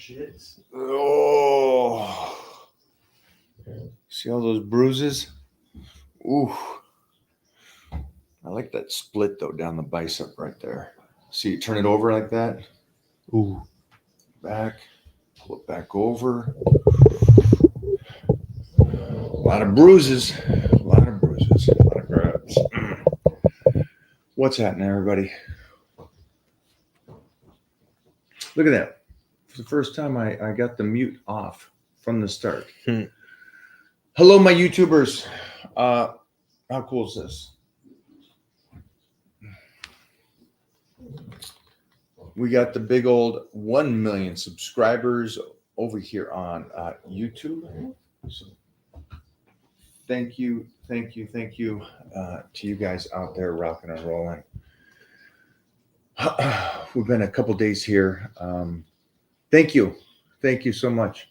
Shits. Oh, see all those bruises? Ooh. I like that split though down the bicep right there. See, turn it over like that. Ooh. Back, pull it back over. A lot of bruises. A lot of bruises. A lot of grabs. What's happening, everybody? Look at that. For the first time, I got the mute off from the start. Hello, my YouTubers. How cool is this? We got the big old 1 million subscribers over here on YouTube. So thank you to you guys out there rocking and rolling. We've been a couple days here. Thank you so much.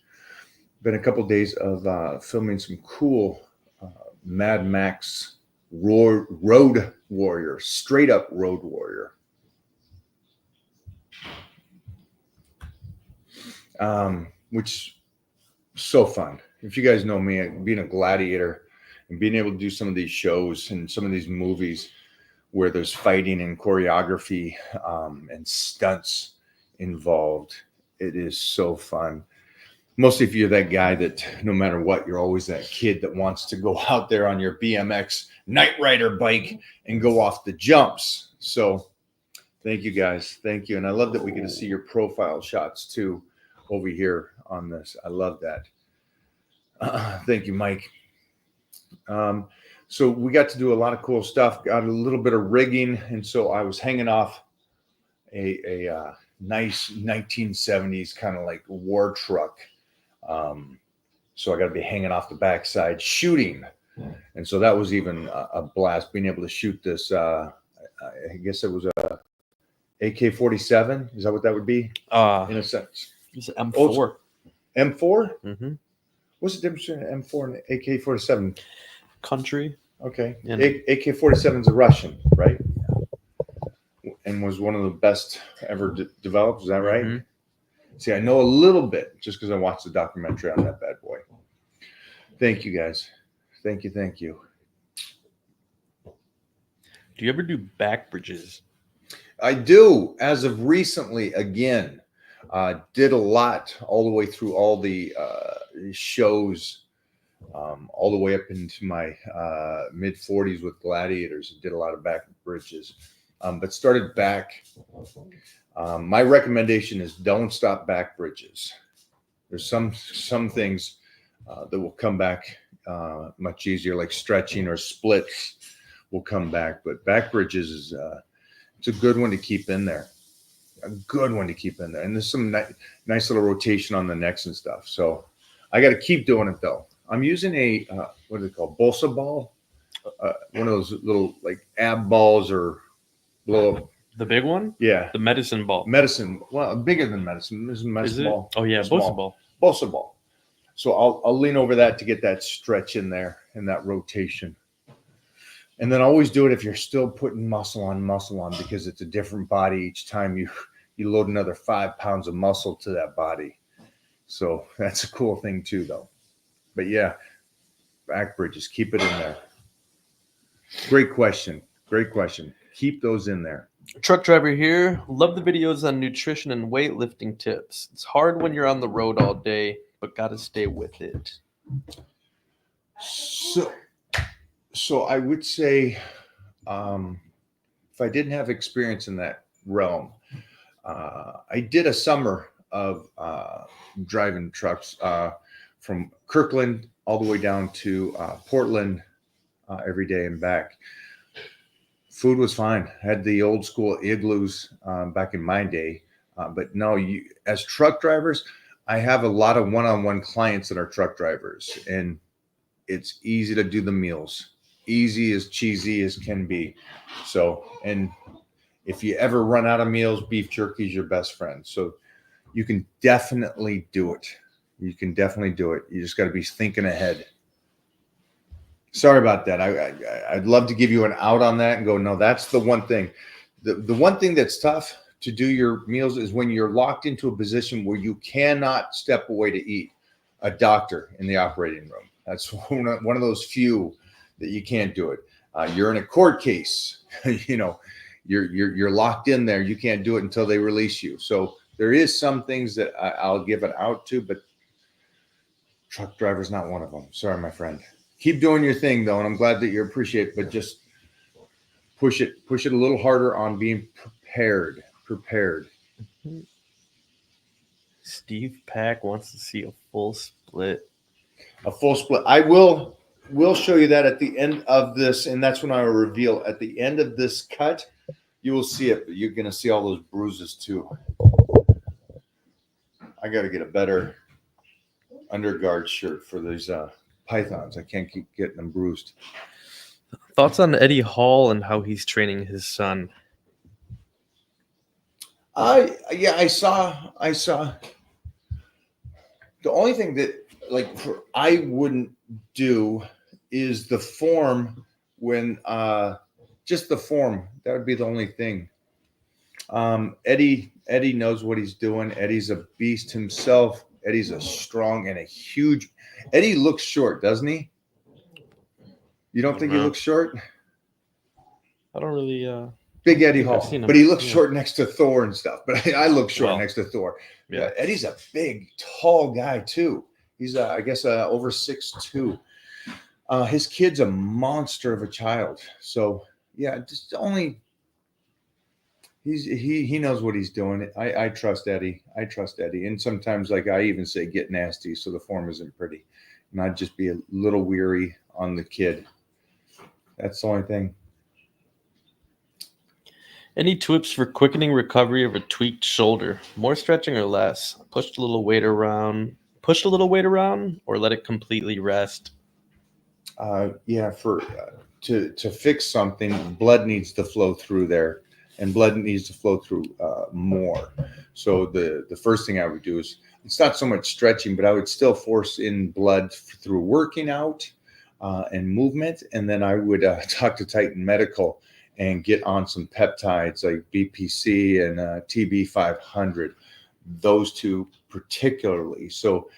Been a couple days of filming some cool Mad Max road warrior, straight up road warrior. Which so fun. If you guys know me, being a gladiator and being able to do some of these shows and some of these movies where there's fighting and choreography and stunts involved, it is so fun. Mostly if you're that guy that no matter what, you're always that kid that wants to go out there on your BMX Night Rider bike and go off the jumps. So thank you guys. Thank you. And I love that we get to see your profile shots too over here on this. I love that. Thank you, Mike. So we got to do a lot of cool stuff, got a little bit of rigging. And so I was hanging off a nice 1970s kind of like war truck. So I got to be hanging off the backside shooting. And so that was even a blast being able to shoot this. I guess it was a AK-47. Is that what that would be? In a sense. It's an M4. M4? Mm-hmm. What's the difference between an M4 and an AK-47? Country. Okay. Yeah. AK-47 is a Russian, right? And was one of the best ever developed. Is that right? Mm-hmm. See, I know a little bit just because I watched the documentary on that bad boy. Thank you, guys. Thank you. Do you ever do back bridges? I do. As of recently, again, did a lot all the way through all the shows, all the way up into my mid 40s with Gladiators. Did a lot of back bridges, but started back. My recommendation is don't stop back bridges. There's some things that will come back much easier, like stretching or splits will come back. But back bridges is it's a good one to keep in there. A good one to keep in there. And there's some nice little rotation on the necks and stuff. So I got to keep doing it though. I'm using a what are they called? Bosa ball. One of those little like ab balls or blow up. The big one? Yeah. The medicine ball. Medicine. Well, bigger than medicine. This is medicine ball. Oh yeah, Bosa ball. Bosa ball. So I'll lean over that to get that stretch in there and that rotation. And then always do it if you're still putting muscle on because it's a different body each time you load another 5 pounds of muscle to that body. So that's a cool thing too, though. But yeah, back bridges, keep it in there. Great question. Keep those in there. Truck driver here. Love the videos on nutrition and weightlifting tips. It's hard when you're on the road all day, but got to stay with it. So I would say, if I didn't have experience in that realm, I did a summer of driving trucks from Kirkland all the way down to Portland every day and back. Food was fine. I had the old school igloos back in my day. But no, as truck drivers, I have a lot of one-on-one clients that are truck drivers, and it's easy to do the meals. Easy as cheesy as can be. So, and if you ever run out of meals, beef jerky is your best friend. So you can definitely do it. You just got to be thinking ahead. Sorry about that. I'd love to give you an out on that and go, no, that's the one thing. The one thing that's tough, to do your meals is when you're locked into a position where you cannot step away to eat. A doctor in the operating room. That's one of those few that you can't do it. You're in a court case. You're locked in there. You can't do it until they release you. So there is some things that I'll give it out to, but truck driver's not one of them. Sorry, my friend. Keep doing your thing though, and I'm glad that you appreciate it, but just push it a little harder on being prepared. Steve Pack wants to see a full split. A full split. I will show you that at the end of this, and that's when I will reveal at the end of this cut. You will see it, but you're going to see all those bruises too. I got to get a better underguard shirt for these pythons. I can't keep getting them bruised. Thoughts on Eddie Hall and how he's training his son? I saw. The only thing that I wouldn't do is the form when just the form. That would be the only thing. Eddie knows what he's doing. Eddie's a beast himself. Eddie's a strong and a huge. Eddie looks short, doesn't he? You don't think he looks short? I don't really. Big Eddie Hall, but he looks short next to Thor and stuff. But I look short next to Thor. Yeah, Eddie's a big, tall guy too. He's, I guess, over 6'2". His kid's a monster of a child. So yeah, just only he knows what he's doing. I trust Eddie. And sometimes, I even say, get nasty, so the form isn't pretty, and I'd just be a little weary on the kid. That's the only thing. Any tips for quickening recovery of a tweaked shoulder? More stretching or less? Pushed a little weight around, or let it completely rest? To fix something, blood needs to flow through there, and blood needs to flow through more. So the first thing I would do is, it's not so much stretching, but I would still force in blood through working out and movement, and then I would talk to Titan Medical and get on some peptides like BPC and TB500, those two particularly. So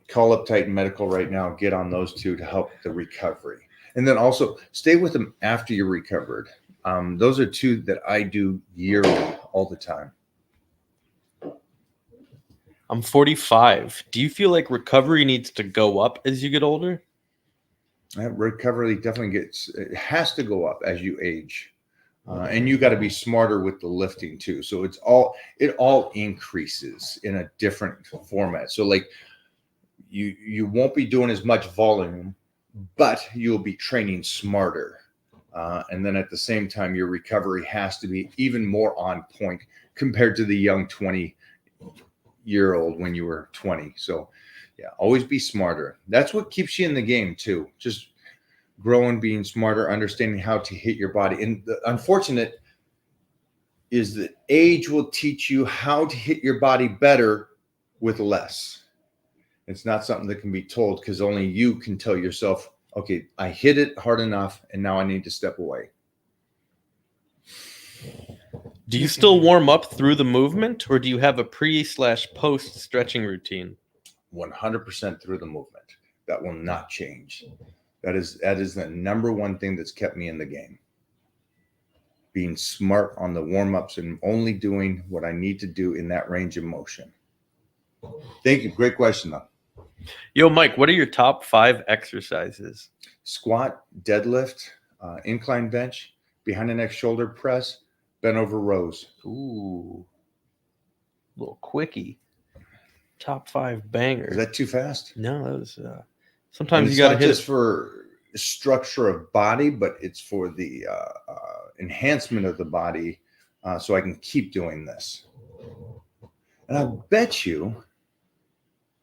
call up Titan Medical right now, get on those two to help the recovery. And then also stay with them after you're recovered. Those are two that I do yearly all the time. I'm 45. Do you feel like recovery needs to go up as you get older? Recovery definitely it has to go up as you age. And you got to be smarter with the lifting too. So it all increases in a different format. So you won't be doing as much volume, but you'll be training smarter. And then at the same time, your recovery has to be even more on point compared to the young 20-year-old when you were 20. So yeah, always be smarter. That's what keeps you in the game too. Just growing, being smarter, understanding how to hit your body. And the unfortunate is that age will teach you how to hit your body better with less. It's not something that can be told, because only you can tell yourself, okay, I hit it hard enough and now I need to step away. Do you still warm up through the movement, or do you have a pre/post stretching routine? 100% through the movement. That will not change. That is the number one thing that's kept me in the game. Being smart on the warm-ups and only doing what I need to do in that range of motion. Thank you. Great question, though. Yo, Mike, what are your top 5 exercises? Squat, deadlift, incline bench, behind the neck shoulder press, bent over rows. Ooh, little quickie. Top 5 bangers. Is that too fast? No, that was. Sometimes you got to hit just for structure of body, but it's for the enhancement of the body, so I can keep doing this. And I bet you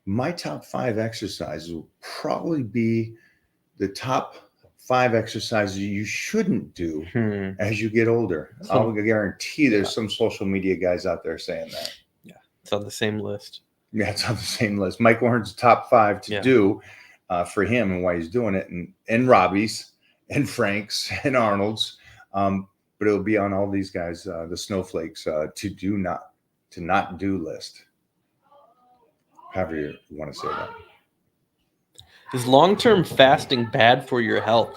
my top 5 exercises will probably be the top 5 exercises you shouldn't do as you get older. I'll guarantee there's some social media guys out there saying that. Yeah, it's on the same list. Yeah, it's on the same list. Mike Warren's top 5 to do for him and why he's doing it, and Robbie's and Frank's and Arnold's. But but it'll be on all these guys, the snowflakes, to not do list. However you want to say that. Is long-term fasting bad for your health?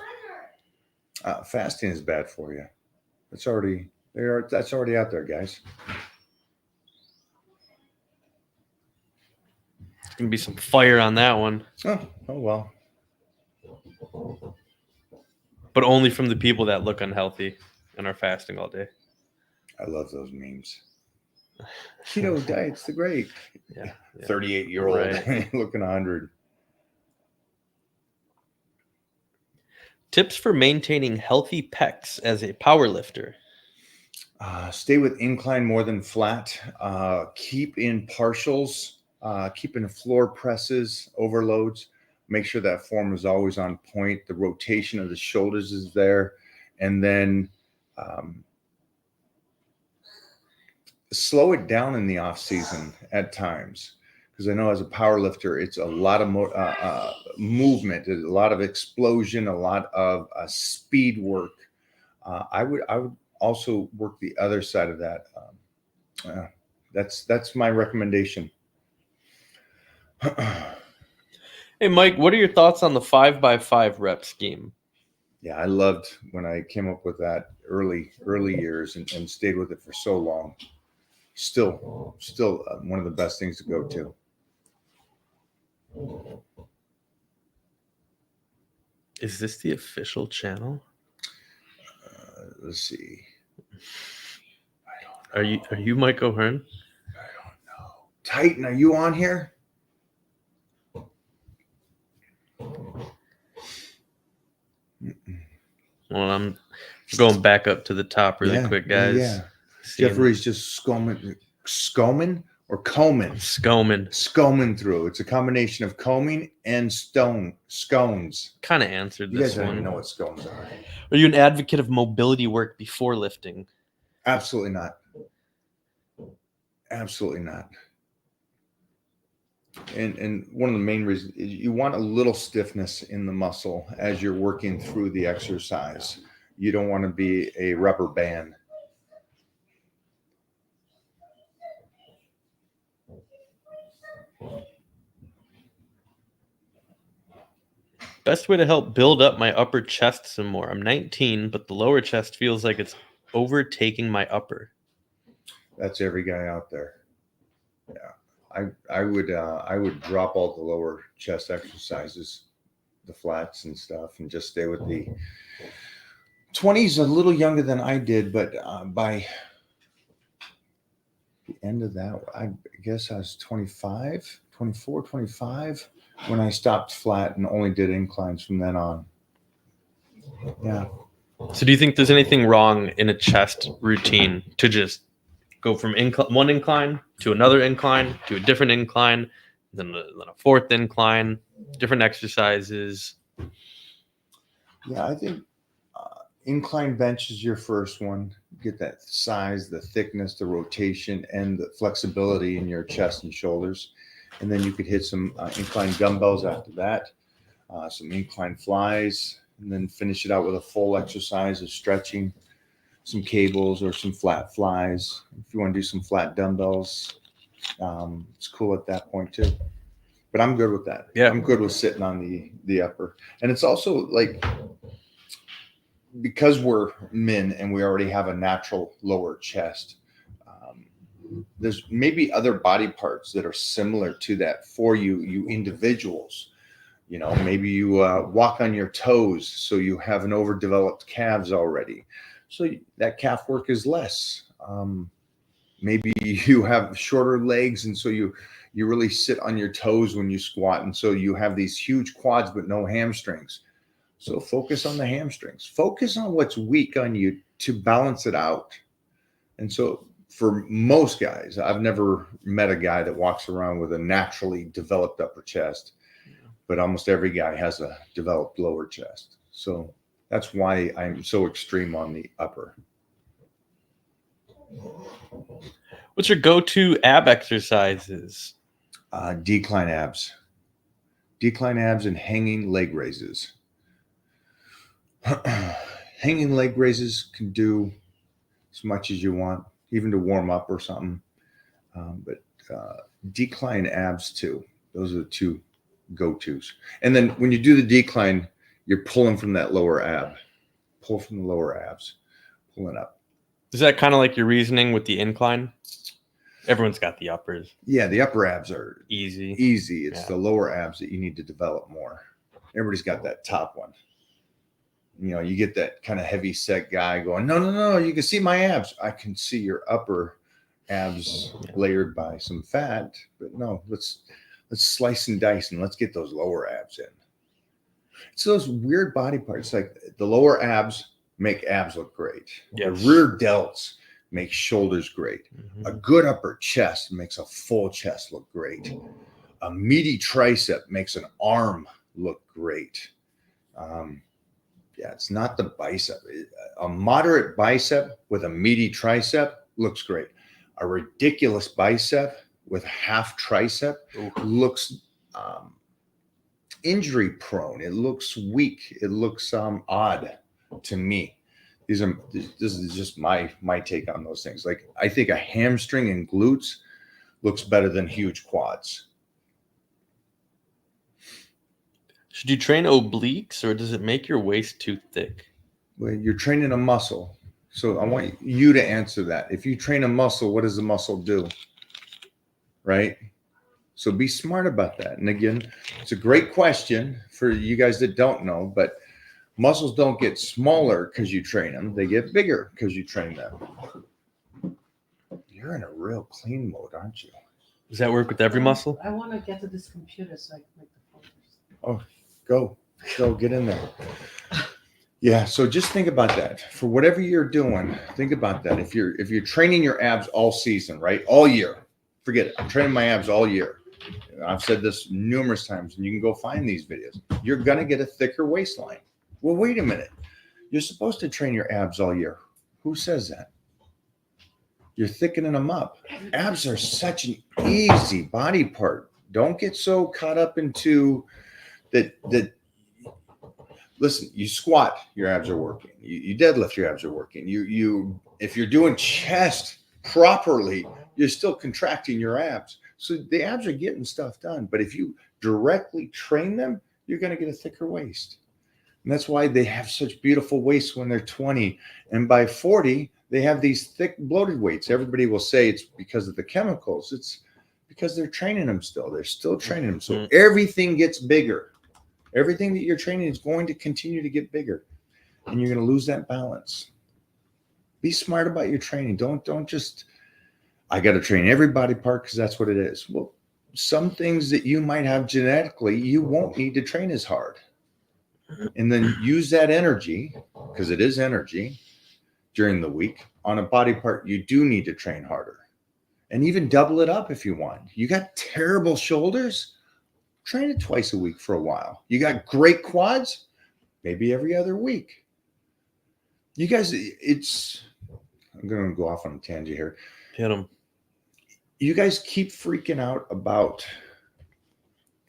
Fasting is bad for you. That's already out there, guys. There's gonna be some fire on that one, Oh well. but only from the people that look unhealthy and are fasting all day. I love those memes. Keto diet's the great. Yeah. 38-year-old Right. looking 100. Tips for maintaining healthy pecs as a power lifter. Stay with incline more than flat. Keep in partials. Keep in floor presses, overloads. Make sure that form is always on point. The rotation of the shoulders is there. And then slow it down in the off season at times. Because I know as a power lifter, it's a lot of movement, a lot of explosion, a lot of speed work. I would also work the other side of that. That's my recommendation. Hey, Mike, what are your thoughts on the 5x5 rep scheme? Yeah, I loved when I came up with that early years and stayed with it for so long. Still one of the best things to go to. Is this the official channel? Let's see. Are you Mike O'Hearn? I don't know. Titan, are you on here? Well, I'm going back up to the top really quick, guys. Yeah. Jeffrey's just scomming or combing? Scomming through. It's a combination of combing and scones. Kind of answered You this guys don't one. even know what scones are. Are you an advocate of mobility work before lifting? Absolutely not. Absolutely not. And one of the main reasons is you want a little stiffness in the muscle as you're working through the exercise. You don't want to be a rubber band. Best way to help build up my upper chest some more. I'm 19, but the lower chest feels like it's overtaking my upper. That's every guy out there. Yeah. I would drop all the lower chest exercises, the flats and stuff, and just stay with the 20s. A little younger than I did, but by the end of that, I guess I was 25, 24, 25 when I stopped flat and only did inclines from then on. Yeah. So do you think there's anything wrong in a chest routine to just go from one incline to another incline to a different incline, then a fourth incline, different exercises? Yeah, I think incline bench is your first one. Get that size, the thickness, the rotation, and the flexibility in your chest and shoulders. And then you could hit some incline dumbbells after that, some incline flies, and then finish it out with a full exercise of stretching, some cables or some flat flies. If you want to do some flat dumbbells, it's cool at that point too. But I'm good with that. Yeah, I'm good with sitting on the upper. And it's also like, because we're men and we already have a natural lower chest, there's maybe other body parts that are similar to that for you individuals. You know, maybe you walk on your toes, so you have an overdeveloped calves already. So that calf work is less. Maybe you have shorter legs, and so you really sit on your toes when you squat, and so you have these huge quads but no hamstrings. So focus on the hamstrings. Focus on what's weak on you to balance it out. And so for most guys, I've never met a guy that walks around with a naturally developed upper chest, but almost every guy has a developed lower chest. So that's why I'm so extreme on the upper. What's your go-to ab exercises? Decline abs and hanging leg raises. Hanging leg raises can do as much as you want, even to warm up or something. But decline abs too. Those are the two go-tos. And then when you do the decline, you're pulling from that lower ab. Pull from the lower abs, pull it up. Is that kind of like your reasoning with the incline? Everyone's got the uppers. Yeah, the upper abs are Easy. It's the lower abs that you need to develop more. Everybody's got that top one. You know, you get that kind of heavy set guy going, no, you can see my abs. I can see your upper abs layered by some fat, but no, let's slice and dice and let's get those lower abs in. It's those weird body parts, like the lower abs make abs look great. Yes. The rear delts make shoulders great. Mm-hmm. A good upper chest makes a full chest look great. A meaty tricep makes an arm look great. It's not the bicep. A moderate bicep with a meaty tricep looks great. A ridiculous bicep with half tricep looks injury prone. It looks weak. It looks odd to me. This is just my take on those things. Like, I think a hamstring and glutes looks better than huge quads. Should you train obliques, or does it make your waist too thick? Well, you're training a muscle. So I want you to answer that. If you train a muscle, what does the muscle do? Right? So be smart about that. And again, it's a great question for you guys that don't know, but muscles don't get smaller because you train them. They get bigger because you train them. You're in a real clean mode, aren't you? Does that work with every muscle? I want to get to this computer so I can make the photos. Oh, go get in there. Yeah, so just think about that. For whatever you're doing, think about that. If you're training your abs all season, right? All year. Forget it. I'm training my abs all year. I've said this numerous times, and you can go find these videos. You're going to get a thicker waistline. Well, wait a minute. You're supposed to train your abs all year. Who says that? You're thickening them up. Abs are such an easy body part. Don't get so caught up into that. Listen, you squat, your abs are working. You deadlift, your abs are working. You if you're doing chest properly, you're still contracting your abs. So the abs are getting stuff done. But if you directly train them, you're going to get a thicker waist. And that's why they have such beautiful waists when they're 20. And by 40, they have these thick bloated weights. Everybody will say it's because of the chemicals. It's because they're training them still. They're still training them. So everything gets bigger. Everything that you're training is going to continue to get bigger. And you're going to lose that balance. Be smart about your training. Don't just, I got to train every body part because that's what it is. Well, some things that you might have genetically, you won't need to train as hard. And then use that energy, because it is energy, during the week on a body part you do need to train harder. And even double it up if you want. You got terrible shoulders? Train it twice a week for a while. You got great quads? Maybe every other week. You guys, I'm going to go off on a tangent here. Hit them. You guys keep freaking out about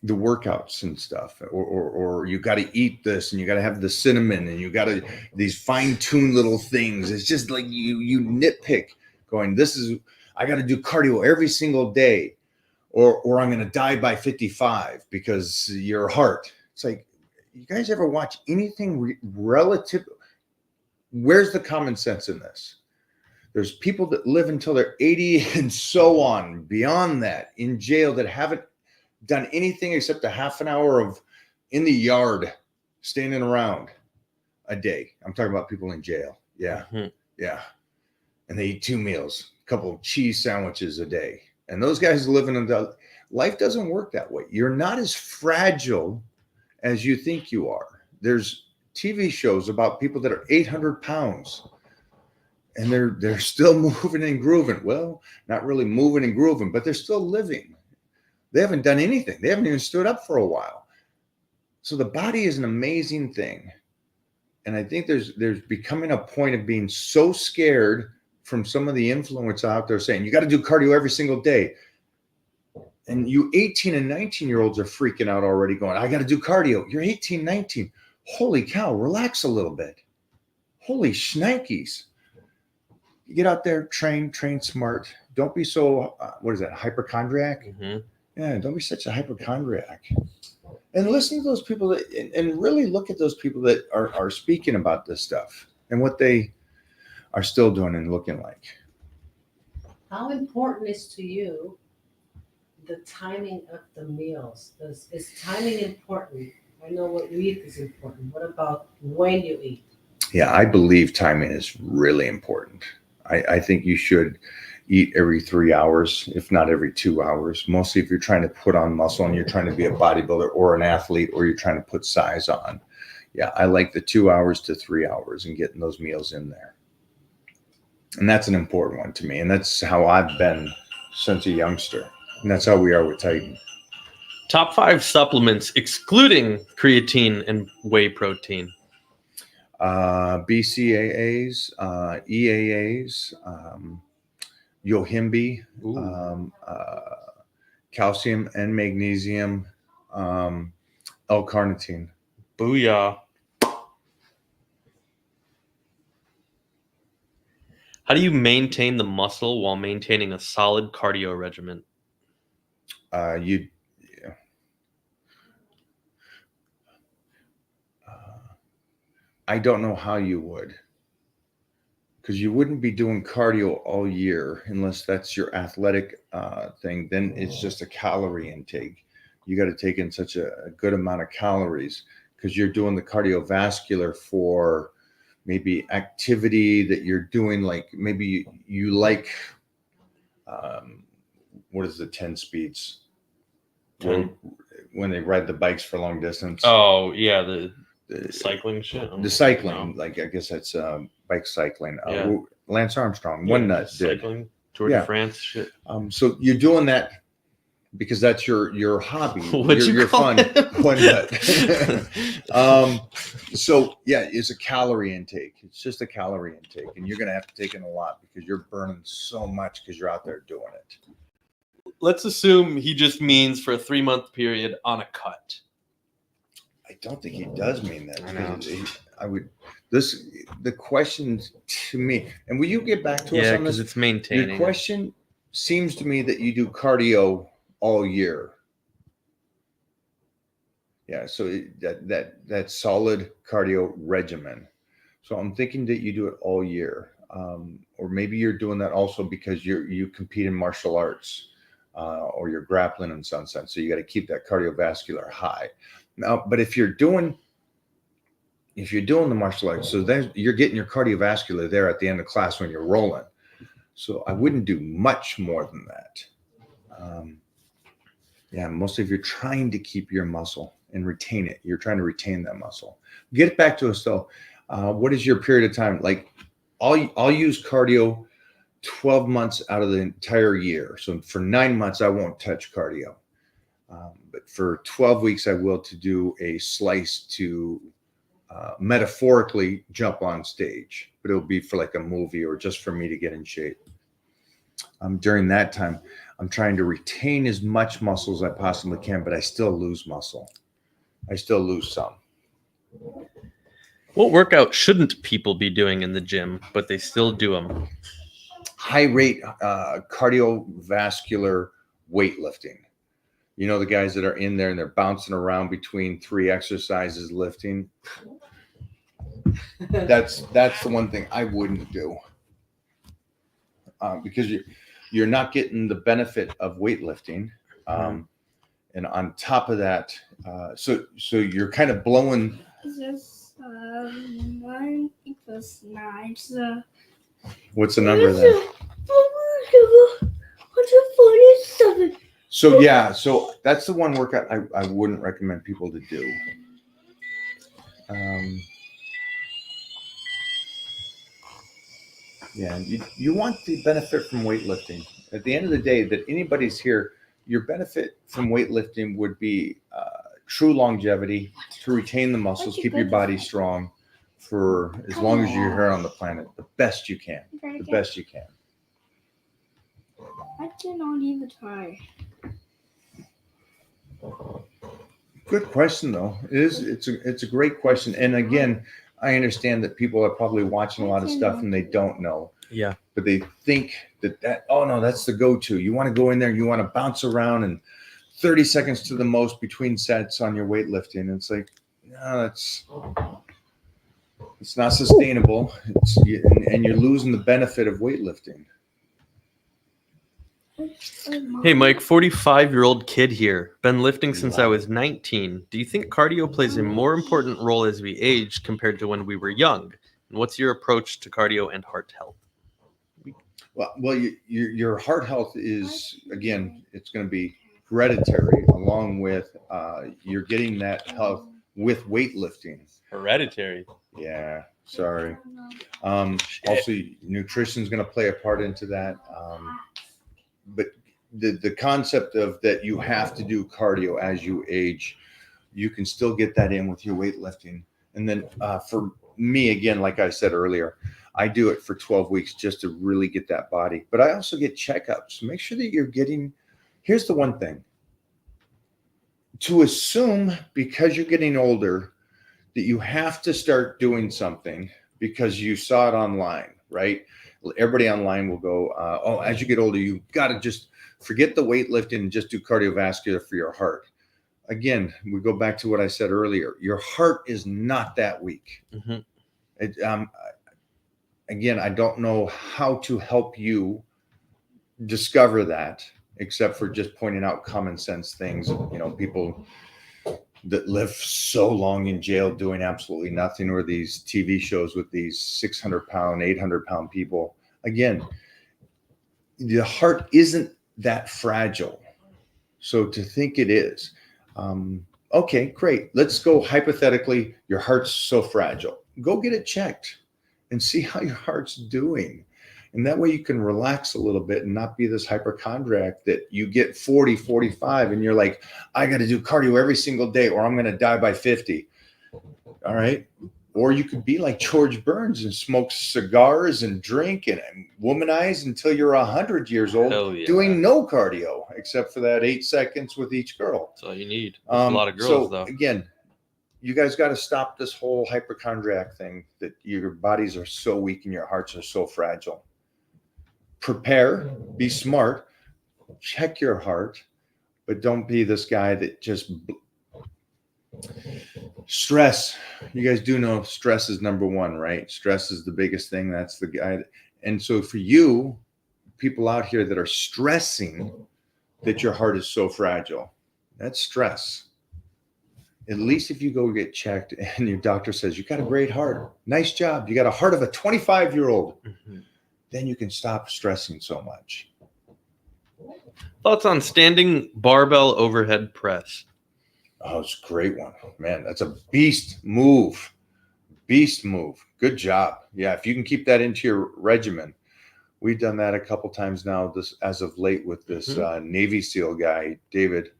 the workouts and stuff, or you got to eat this and you got to have the cinnamon and you got to these fine-tuned little things. It's just like you nitpick going, I got to do cardio every single day, or I'm going to die by 55 because your heart. It's like, you guys ever watch anything relative? Where's the common sense in this? There's people that live until they're 80 and so on, beyond that, in jail, that haven't done anything except a half an hour of in the yard standing around a day. I'm talking about people in jail. Yeah. Mm-hmm. Yeah. And they eat 2 meals, a couple of cheese sandwiches a day. And those guys live in life doesn't work that way. You're not as fragile as you think you are. There's TV shows about people that are 800 pounds and they're still moving and grooving. Well, not really moving and grooving, but they're still living. They haven't done anything. They haven't even stood up for a while. So the body is an amazing thing. And I think there's becoming a point of being so scared from some of the influence out there saying, you got to do cardio every single day. And you 18 and 19-year-olds are freaking out already going, I got to do cardio. You're 18, 19. Holy cow, relax a little bit. Holy shnikes. get out there, train smart. Don't be so what is that, hypochondriac? Mhm. Yeah, don't be such a hypochondriac. And listen to those people that, and really look at those people that are speaking about this stuff and what they are still doing and looking like. How important is to you the timing of the meals? Is timing important? I know what you eat is important. What about when you eat? Yeah, I believe timing is really important. I think you should eat every 3 hours, if not every 2 hours. Mostly if you're trying to put on muscle and you're trying to be a bodybuilder or an athlete, or you're trying to put size on. Yeah, I like the 2 hours to 3 hours and getting those meals in there. And that's an important one to me. And that's how I've been since a youngster. And that's how we are with Titan. Top 5 supplements excluding creatine and whey protein. BCAAs, EAAs, Yohimbe, calcium and magnesium, L-carnitine. Booyah. How do you maintain the muscle while maintaining a solid cardio regimen? I don't know how you would, because you wouldn't be doing cardio all year unless that's your athletic thing. Then it's just a calorie intake. You got to take in such a good amount of calories because you're doing the cardiovascular for maybe activity that you're doing, like maybe you like, what is the 10 speeds? 10. When they ride the bikes for long distance. Oh, yeah, the cycling shit. The cycling, like I guess that's bike cycling. Yeah. Lance Armstrong, Yeah, one nut did. cycling, Tour Yeah. de France shit. So you're doing that because that's your hobby. What'd you your call fun. it? One nut. So yeah, it's a calorie intake. It's just a calorie intake, and you're gonna have to take in a lot because you're burning so much because you're out there doing it. Let's assume he just means for a 3-month period on a cut. I don't think he does mean that. I know. The question to me, and will you get back to us Yeah, on this? because it's maintaining. Your question seems to me that you do cardio all year. Yeah, so that solid cardio regimen. So I'm thinking that you do it all year, or maybe you're doing that also because you compete in martial arts, or you're grappling in some sense. So you got to keep that cardiovascular high. Now, but if you're doing the martial arts, so then you're getting your cardiovascular there at the end of class when you're rolling. So I wouldn't do much more than that. Yeah, mostly if you're trying to keep your muscle and retain it, you're trying to retain that muscle. Get back to us though. What is your period of time? Like I'll use cardio 12 months out of the entire year. So for 9 months, I won't touch cardio. But for 12 weeks, I will to do a slice to metaphorically jump on stage, but it'll be for like a movie or just for me to get in shape. During that time, I'm trying to retain as much muscle as I possibly can, but I still lose muscle. I still lose some. What workout shouldn't people be doing in the gym, but they still do them? High rate cardiovascular weightlifting. You know, the guys that are in there and they're bouncing around between 3 exercises lifting. That's the one thing I wouldn't do, because you're not getting the benefit of weightlifting, and on top of that, so you're kind of blowing. Just 1 equals 9. So What's the number then? 147. So yeah, so that's the one workout I wouldn't recommend people to do. Yeah, you want the benefit from weightlifting. At the end of the day, that anybody's here, your benefit from weightlifting would be true longevity, to retain the muscles, keep your body strong for as long as you're here on the planet, the best you can. The best you can. I cannot even try. Good question, though. It's a great question. And again, I understand that people are probably watching a lot of stuff and they don't know. Yeah. But they think that oh no, that's the go-to. You want to go in there, you want to bounce around and 30 seconds to the most between sets on your weightlifting. And it's like, no, it's not sustainable. And you're losing the benefit of weightlifting. Hey, Mike, 45-year-old kid here. Been lifting since I was 19. Do you think cardio plays a more important role as we age compared to when we were young? And what's your approach to cardio and heart health? Well, your heart health is, again, it's going to be hereditary, along with you're getting that health with weightlifting. Hereditary. Yeah, sorry. Also, nutrition is going to play a part into that. But the concept of that you have to do cardio as you age, you can still get that in with your weightlifting. And then for me, again, like I said earlier, I do it for 12 weeks just to really get that body. But I also get checkups. Make sure that you're getting, here's the one thing. To assume because you're getting older that you have to start doing something because you saw it online, right? Everybody online will go, oh, as you get older, you got to just forget the weightlifting and just do cardiovascular for your heart. Again, we go back to what I said earlier. Your heart is not that weak. Mm-hmm. Again, I don't know how to help you discover that, except for just pointing out common sense things. You know, people that live so long in jail doing absolutely nothing, or these TV shows with these 600-pound, 800-pound people. Again, the heart isn't that fragile. So to think it is, okay, great. Let's go hypothetically, your heart's so fragile. Go get it checked and see how your heart's doing. And that way you can relax a little bit and not be this hypochondriac that you get 40, 45 and you're like, I got to do cardio every single day or I'm going to die by 50. All right. Or you could be like George Burns and smoke cigars and drink and womanize until you're 100 years old, doing no cardio except for that 8 seconds with each girl. That's all you need. That's a lot of girls, though. Again, you guys got to stop this whole hypochondriac thing that your bodies are so weak and your hearts are so fragile. Prepare, be smart, check your heart, but don't be this guy that just stress. You guys do know stress is number one, right? Stress is the biggest thing. That's the guy. And so for you, people out here that are stressing that your heart is so fragile, that's stress. At least if you go get checked and your doctor says, you got a great heart, nice job, you got a heart of a 25-year-old, then you can stop stressing so much. Thoughts on standing barbell overhead press? Oh, it's a great one. Man, that's a beast move. Beast move. Good job. Yeah, if you can keep that into your regimen. We've done that a couple times now, this as of late with this Navy SEAL guy, David.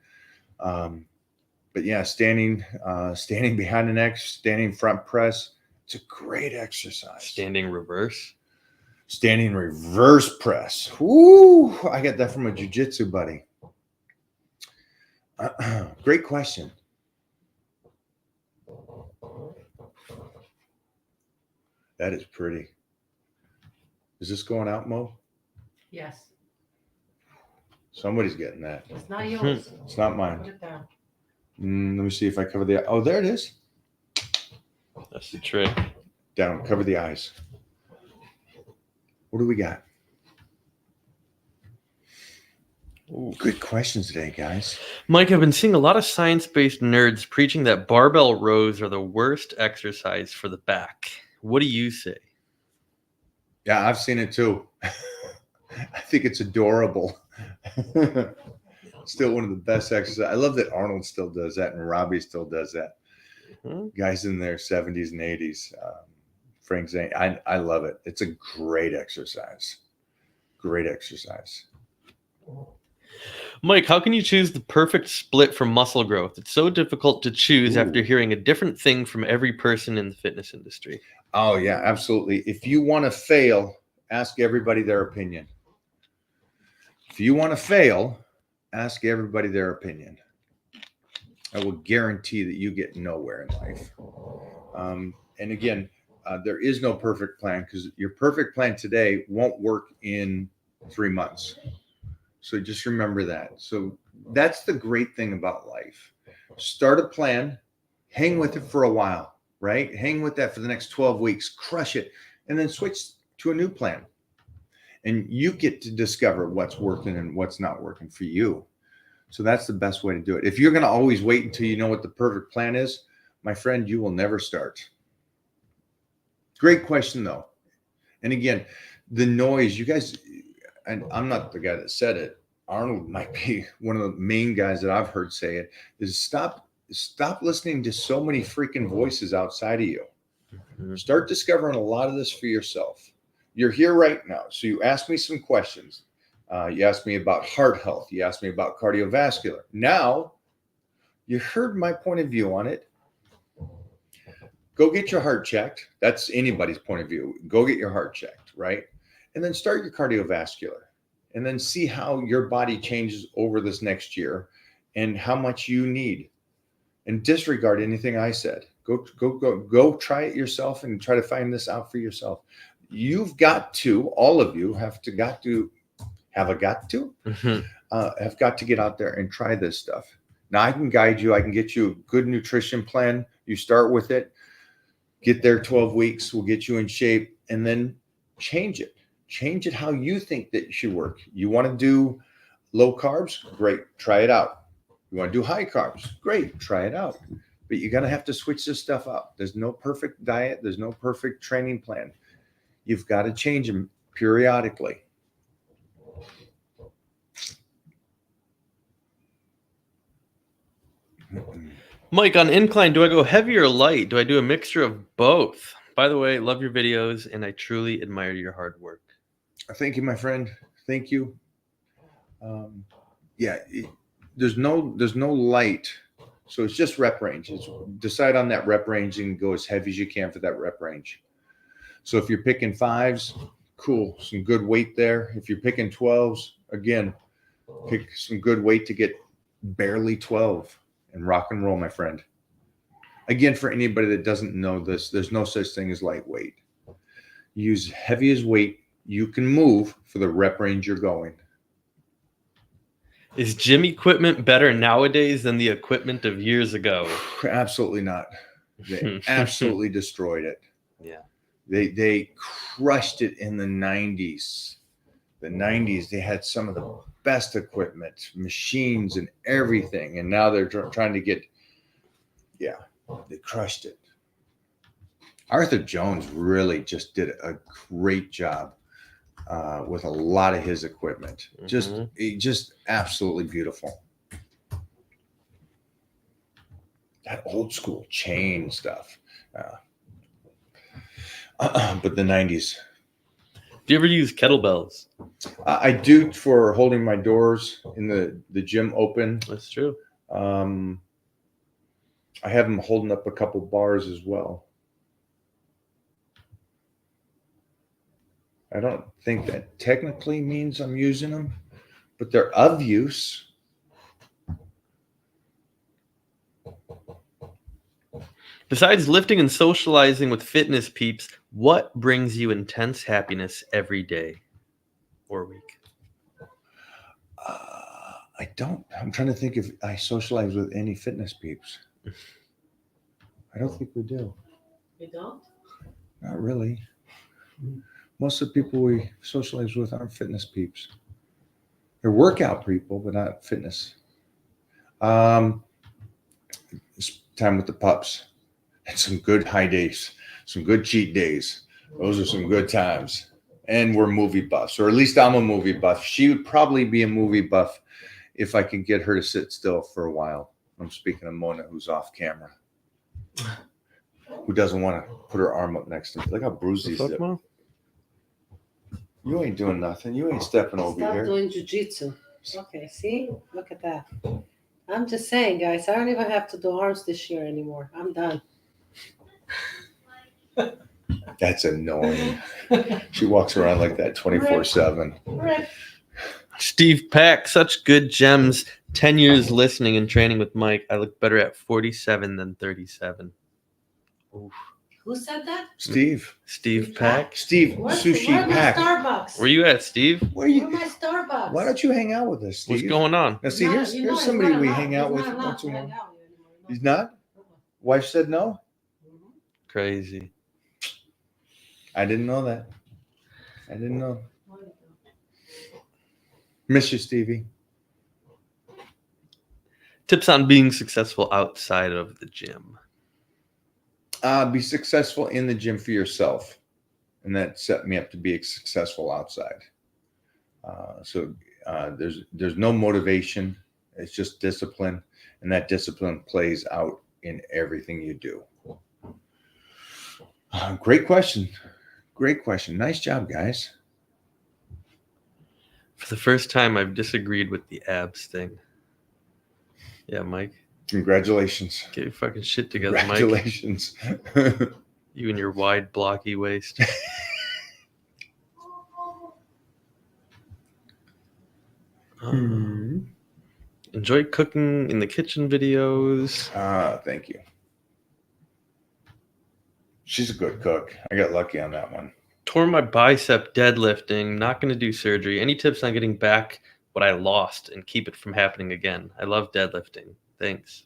But yeah, standing behind the neck, standing front press. It's a great exercise. Standing reverse. Standing reverse press. Woo! I got that from a jiu-jitsu buddy. Great question. That is pretty. Is this going out, Mo? Yes. Somebody's getting that. It's not yours. It's not Put mine. it down. Let me see if I cover the. Oh, there it is. That's the trick. Down. Cover the eyes. What do we got? Ooh. Good questions today, guys. Mike, I've been seeing a lot of science-based nerds preaching that barbell rows are the worst exercise for the back. What do you say? Yeah, I've seen it too. I think it's adorable. Still one of the best exercises. I love that Arnold still does that and Robbie still does that. Guys in their 70s and 80s. Frank Zane. I love it. It's a great exercise. Great exercise. Mike, how can you choose the perfect split for muscle growth? It's so difficult to choose after hearing a different thing from every person in the fitness industry. Oh, yeah, absolutely. If you want to fail, ask everybody their opinion. If you want to fail, ask everybody their opinion. I will guarantee that you get nowhere in life. And again, there is no perfect plan because your perfect plan today won't work in 3 months. So just remember that. So that's the great thing about life. Start a plan, hang with it for a while, right? Hang with that for the next 12 weeks, crush it, and then switch to a new plan. And you get to discover what's working and what's not working for you. So that's the best way to do it. If you're going to always wait until you know what the perfect plan is, my friend, you will never start. Great question, though. And again, the noise, you guys, and I'm not the guy that said it. Arnold might be one of the main guys that I've heard say it, is stop listening to so many freaking voices outside of you. Start discovering a lot of this for yourself. You're here right now. So you asked me some questions. You asked me about heart health. You asked me about cardiovascular. Now, you heard my point of view on it. Go get your heart checked. That's anybody's point of view. Go get your heart checked, right? And then start your cardiovascular. And then see how your body changes over this next year and how much you need. And disregard anything I said. Go try it yourself and try to find this out for yourself. You've got to, all of you have got to get out there and try this stuff. Now I can guide you. I can get you a good nutrition plan. You start with it, get there 12 weeks. We'll get you in shape and then change it. Change it how you think that it should work. You want to do low carbs? Great. Try it out. You want to do high carbs? Great. Try it out. But you're going to have to switch this stuff up. There's no perfect diet. There's no perfect training plan. You've got to change them periodically. Mike, on incline, do I go heavy or light? Do I do a mixture of both? By the way, love your videos, and I truly admire your hard work. Thank you, my friend. Thank you. There's no light, so it's just rep range. Decide on that rep range and go as heavy as you can for that rep range. So if you're picking 5s, cool, some good weight there. If you're picking 12s, again, pick some good weight to get barely 12 and rock and roll, my friend. Again, for anybody that doesn't know this, there's no such thing as lightweight. Use heavy as weight you can move for the rep range you're going. Is gym equipment better nowadays than the equipment of years ago? Absolutely not. They absolutely destroyed it. Yeah. They crushed it in the 90s. The 90s, they had some of the best equipment, machines and everything. And now they're trying to get, they crushed it. Arthur Jones really just did a great job with a lot of his equipment. Just absolutely beautiful. That old school chain stuff. But the 90s. Do you ever use kettlebells? I do for holding my doors in the gym open. That's true. I have them holding up a couple bars as well. I don't think that technically means I'm using them, but they're of use. Besides lifting and socializing with fitness peeps, what brings you intense happiness every day or week? I'm trying to think if I socialize with any fitness peeps. I don't think we do. You don't? Not really. Most of the people we socialize with aren't fitness peeps. They're workout people, but not fitness. Time with the pups. And some good high days, some good cheat days. Those are some good times. And we're movie buffs, or at least I'm a movie buff. She would probably be a movie buff if I could get her to sit still for a while. I'm speaking of Mona, who's off camera, who doesn't want to put her arm up next to me. Look how bruised these are. You ain't doing nothing. You ain't stepping over Stop here. doing jujitsu. Okay, see? Look at that. I'm just saying, guys, I don't even have to do arms this year anymore. I'm done. That's annoying. She walks around like that 24/7. Steve Pack, such good gems. 10 years listening and training with Mike. I look better at 47 than 37. Oof. Who said that? Steve. Steve Pack. Steve Where's Sushi my Pack. Starbucks? Where you at, Steve? Where Where you? my Starbucks? Why don't you hang out with us, Steve? What's going on? Now, see, Nah, here's you know here's he's somebody not we allowed. hang out He's with not allowed once to in a hang while. out with you anymore. You know He's that? not. Wife said no. Mhm. Crazy. I didn't know that. I didn't know. What is it? Miss you, Stevie. Tips on being successful outside of the gym. Be successful in the gym for yourself, and that set me up to be successful outside. There's no motivation. It's just discipline, and that discipline plays out in everything you do. Great question. Great question. Nice job, guys. For the first time, I've disagreed with the abs thing. Yeah, Mike. Congratulations. Get your fucking shit together, Mike. Congratulations. You and your wide, blocky waist. Enjoy cooking in the kitchen videos. Thank you. She's a good cook. I got lucky on that one. Tore my bicep deadlifting. Not going to do surgery. Any tips on getting back what I lost and keep it from happening again? I love deadlifting. Thanks.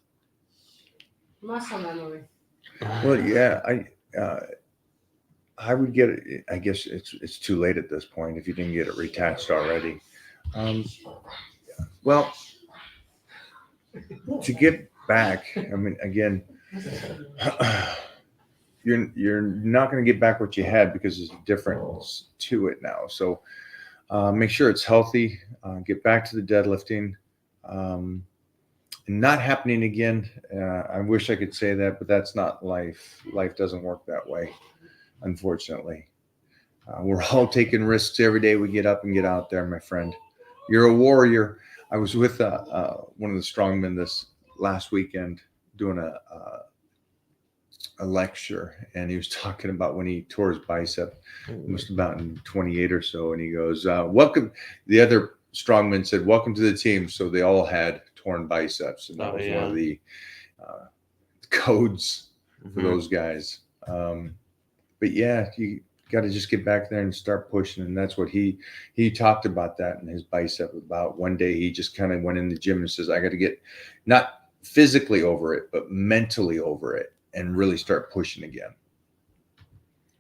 Muscle memory. Well, yeah, I would get it. I guess it's too late at this point if you didn't get it retouched already. Well, to get back, I mean, again, you're not going to get back what you had because there's a difference to it now. So make sure it's healthy. Get back to the deadlifting. Not happening again. I wish I could say that, but that's not life. Life doesn't work that way, unfortunately. We're all taking risks every day we get up and get out there, my friend. You're a warrior. I was with one of the strongmen this last weekend doing a lecture, and he was talking about when he tore his bicep. It must have about in 28 or so, and he goes, welcome. The other strongman said, welcome to the team. So they all had torn biceps, and that was one of the codes for those guys. But yeah, you got to just get back there and start pushing, and that's what he talked about that in his bicep. About one day he just kind of went in the gym and says, I got to get not physically over it, but mentally over it, and really start pushing again,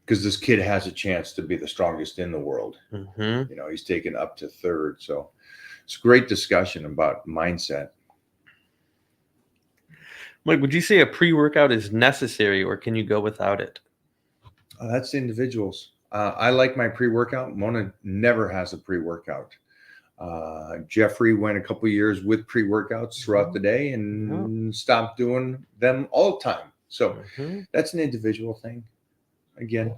because this kid has a chance to be the strongest in the world. You know, he's taken up to third. So it's a great discussion about mindset. Mike, would you say a pre-workout is necessary, or can you go without it? That's individuals. I like my pre-workout. Mona never has a pre-workout. Jeffrey went a couple years with pre-workouts throughout the day and stopped doing them all the time. So that's an individual thing. Again,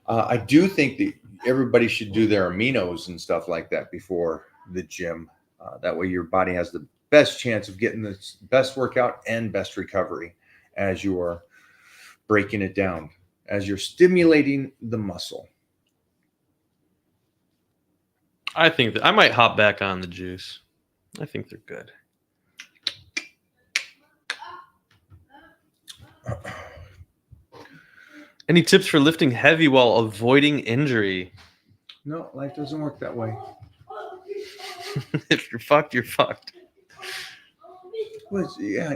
I do think that everybody should do their aminos and stuff like that before the gym. That way your body has the best chance of getting the best workout and best recovery as you are breaking it down, as you're stimulating the muscle. I think that I might hop back on the juice. I think they're good. Any tips for lifting heavy while avoiding injury? No, life doesn't work that way. If you're fucked, you're fucked. Well, yeah.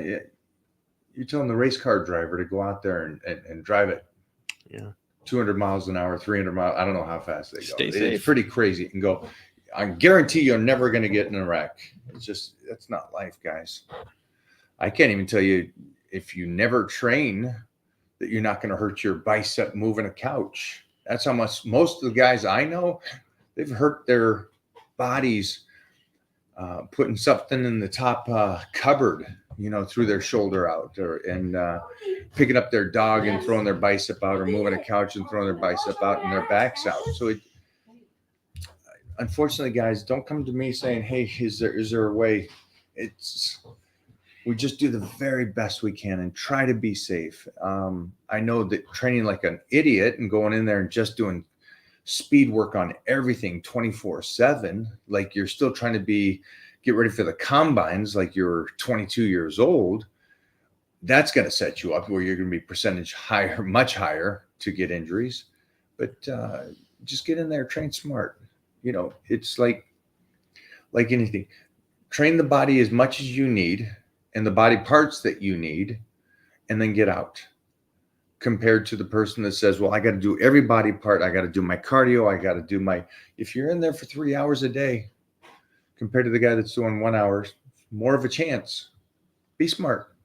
You're telling the race car driver to go out there and drive it. Yeah. 200 miles an hour, 300 miles. I don't know how fast they go. Stay safe. It's pretty crazy. And go, I guarantee you're never going to get in a wreck. It's just, that's not life, guys. I can't even tell you, if you never train, that you're not going to hurt your bicep moving a couch. That's how much most of the guys I know, they've hurt their bodies putting something in the top cupboard, you know, through their shoulder out, and picking up their dog and throwing their bicep out, or moving a couch and throwing their bicep out and their backs out. So unfortunately, guys, don't come to me saying, hey, is there a way? We just do the very best we can and try to be safe. I know that training like an idiot and going in there and just doing speed work on everything 24/7, like you're still trying to get ready for the combines, like you're 22 years old. that's going to set you up where you're going to be percentage higher, much higher to get injuries. But just get in there, train smart. It's like anything. Train the body as much as you need and the body parts that you need, and then get out. Compared to the person that says, well, I got to do every body part. I got to do my cardio. I got to do if you're in there for 3 hours a day, compared to the guy that's doing 1 hour, more of a chance. Be smart.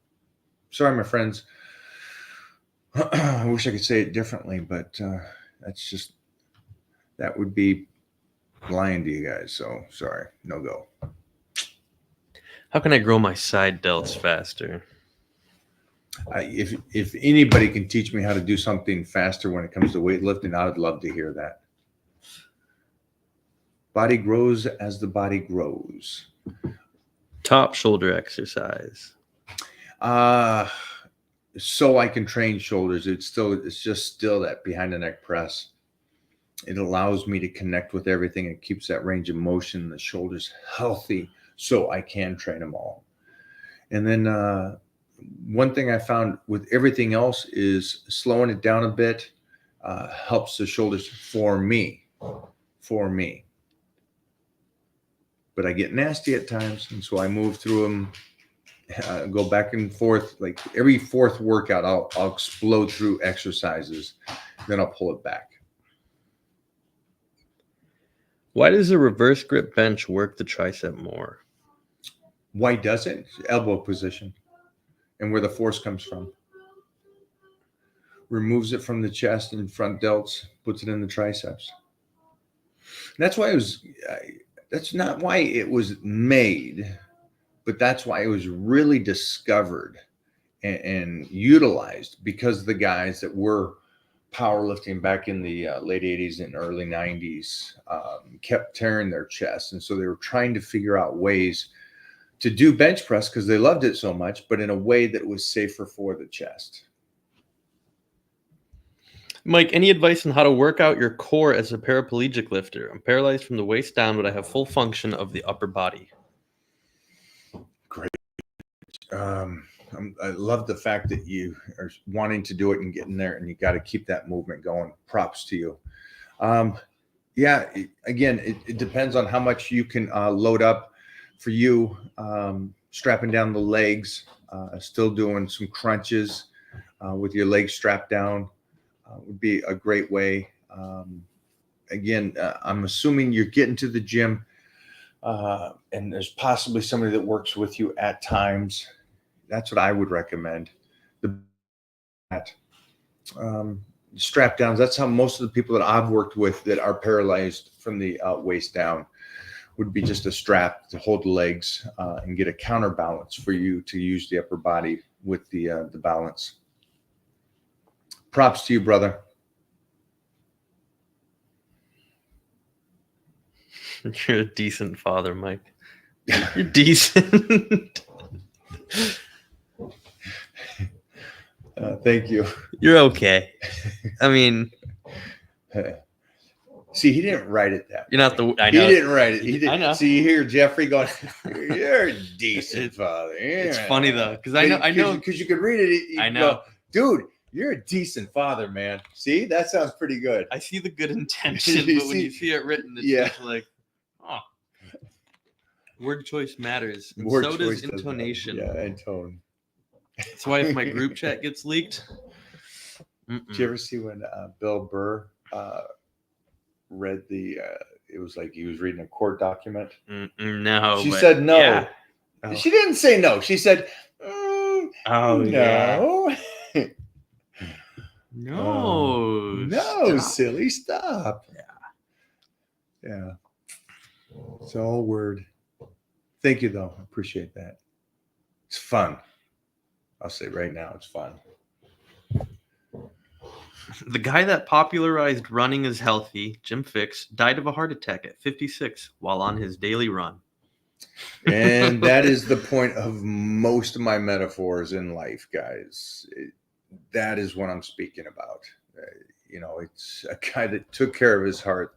Sorry, my friends. I wish I could say it differently, but that would be lying to you guys. So sorry, no go. How can I grow my side delts faster? If anybody can teach me how to do something faster when it comes to weightlifting, I would love to hear that. Body grows as the body grows. Top shoulder exercise. So I can train shoulders. It's just still that behind the neck press. It allows me to connect with everything. It keeps that range of motion, the shoulders healthy, so I can train them all. And then one thing I found with everything else is slowing it down a bit helps the shoulders for me. But I get nasty at times, and so I move through them, go back and forth. Like every fourth workout, I'll explode through exercises, then I'll pull it back. Why does a reverse grip bench work the tricep more? Why doesn't? Elbow position and where the force comes from. Removes it from the chest and front delts, puts it in the triceps. And that's why that's not why it was made, but that's why it was really discovered and utilized, because the guys that were powerlifting back in the late 80s and early 90s kept tearing their chests. And so they were trying to figure out ways to do bench press because they loved it so much, but in a way that was safer for the chest. Mike, any advice on how to work out your core as a paraplegic lifter? I'm paralyzed from the waist down, but I have full function of the upper body. Great. I love the fact that you are wanting to do it and get in there, and you got to keep that movement going. Props to you. It depends on how much you can load up. For you, strapping down the legs, still doing some crunches with your legs strapped down would be a great way. I'm assuming you're getting to the gym and there's possibly somebody that works with you at times. That's what I would recommend. Strap downs, that's how most of the people that I've worked with that are paralyzed from the waist down would be just a strap to hold the legs and get a counterbalance for you to use the upper body with the balance. Props to you, brother. You're a decent father, Mike. You're decent. Thank you. You're okay. I mean, see, he didn't write it that way. You're not the. I know. He didn't write it. He didn't. I know. See, you hear Jeffrey going, "You're a decent father." It's funny though, because I know because you could read it. I know, dude. You're a decent father, man. See, that sounds pretty good. I see the good intention, but when you see it written, it's just like, oh. Word choice matters. And so does intonation. Yeah, and tone. That's why if my group chat gets leaked. Did you ever see when Bill Burr read it was like he was reading a court document? No. She said no. Yeah. Oh. She didn't say no. She said, oh, no. Yeah. No. No, stop. Silly, stop. Yeah. It's all word. Thank you, though. I appreciate that. It's fun. I'll say right now, it's fun. The guy that popularized running is healthy, Jim Fixx, died of a heart attack at 56 while on his daily run. And that is the point of most of my metaphors in life, guys. That is what I'm speaking about. It's a guy that took care of his heart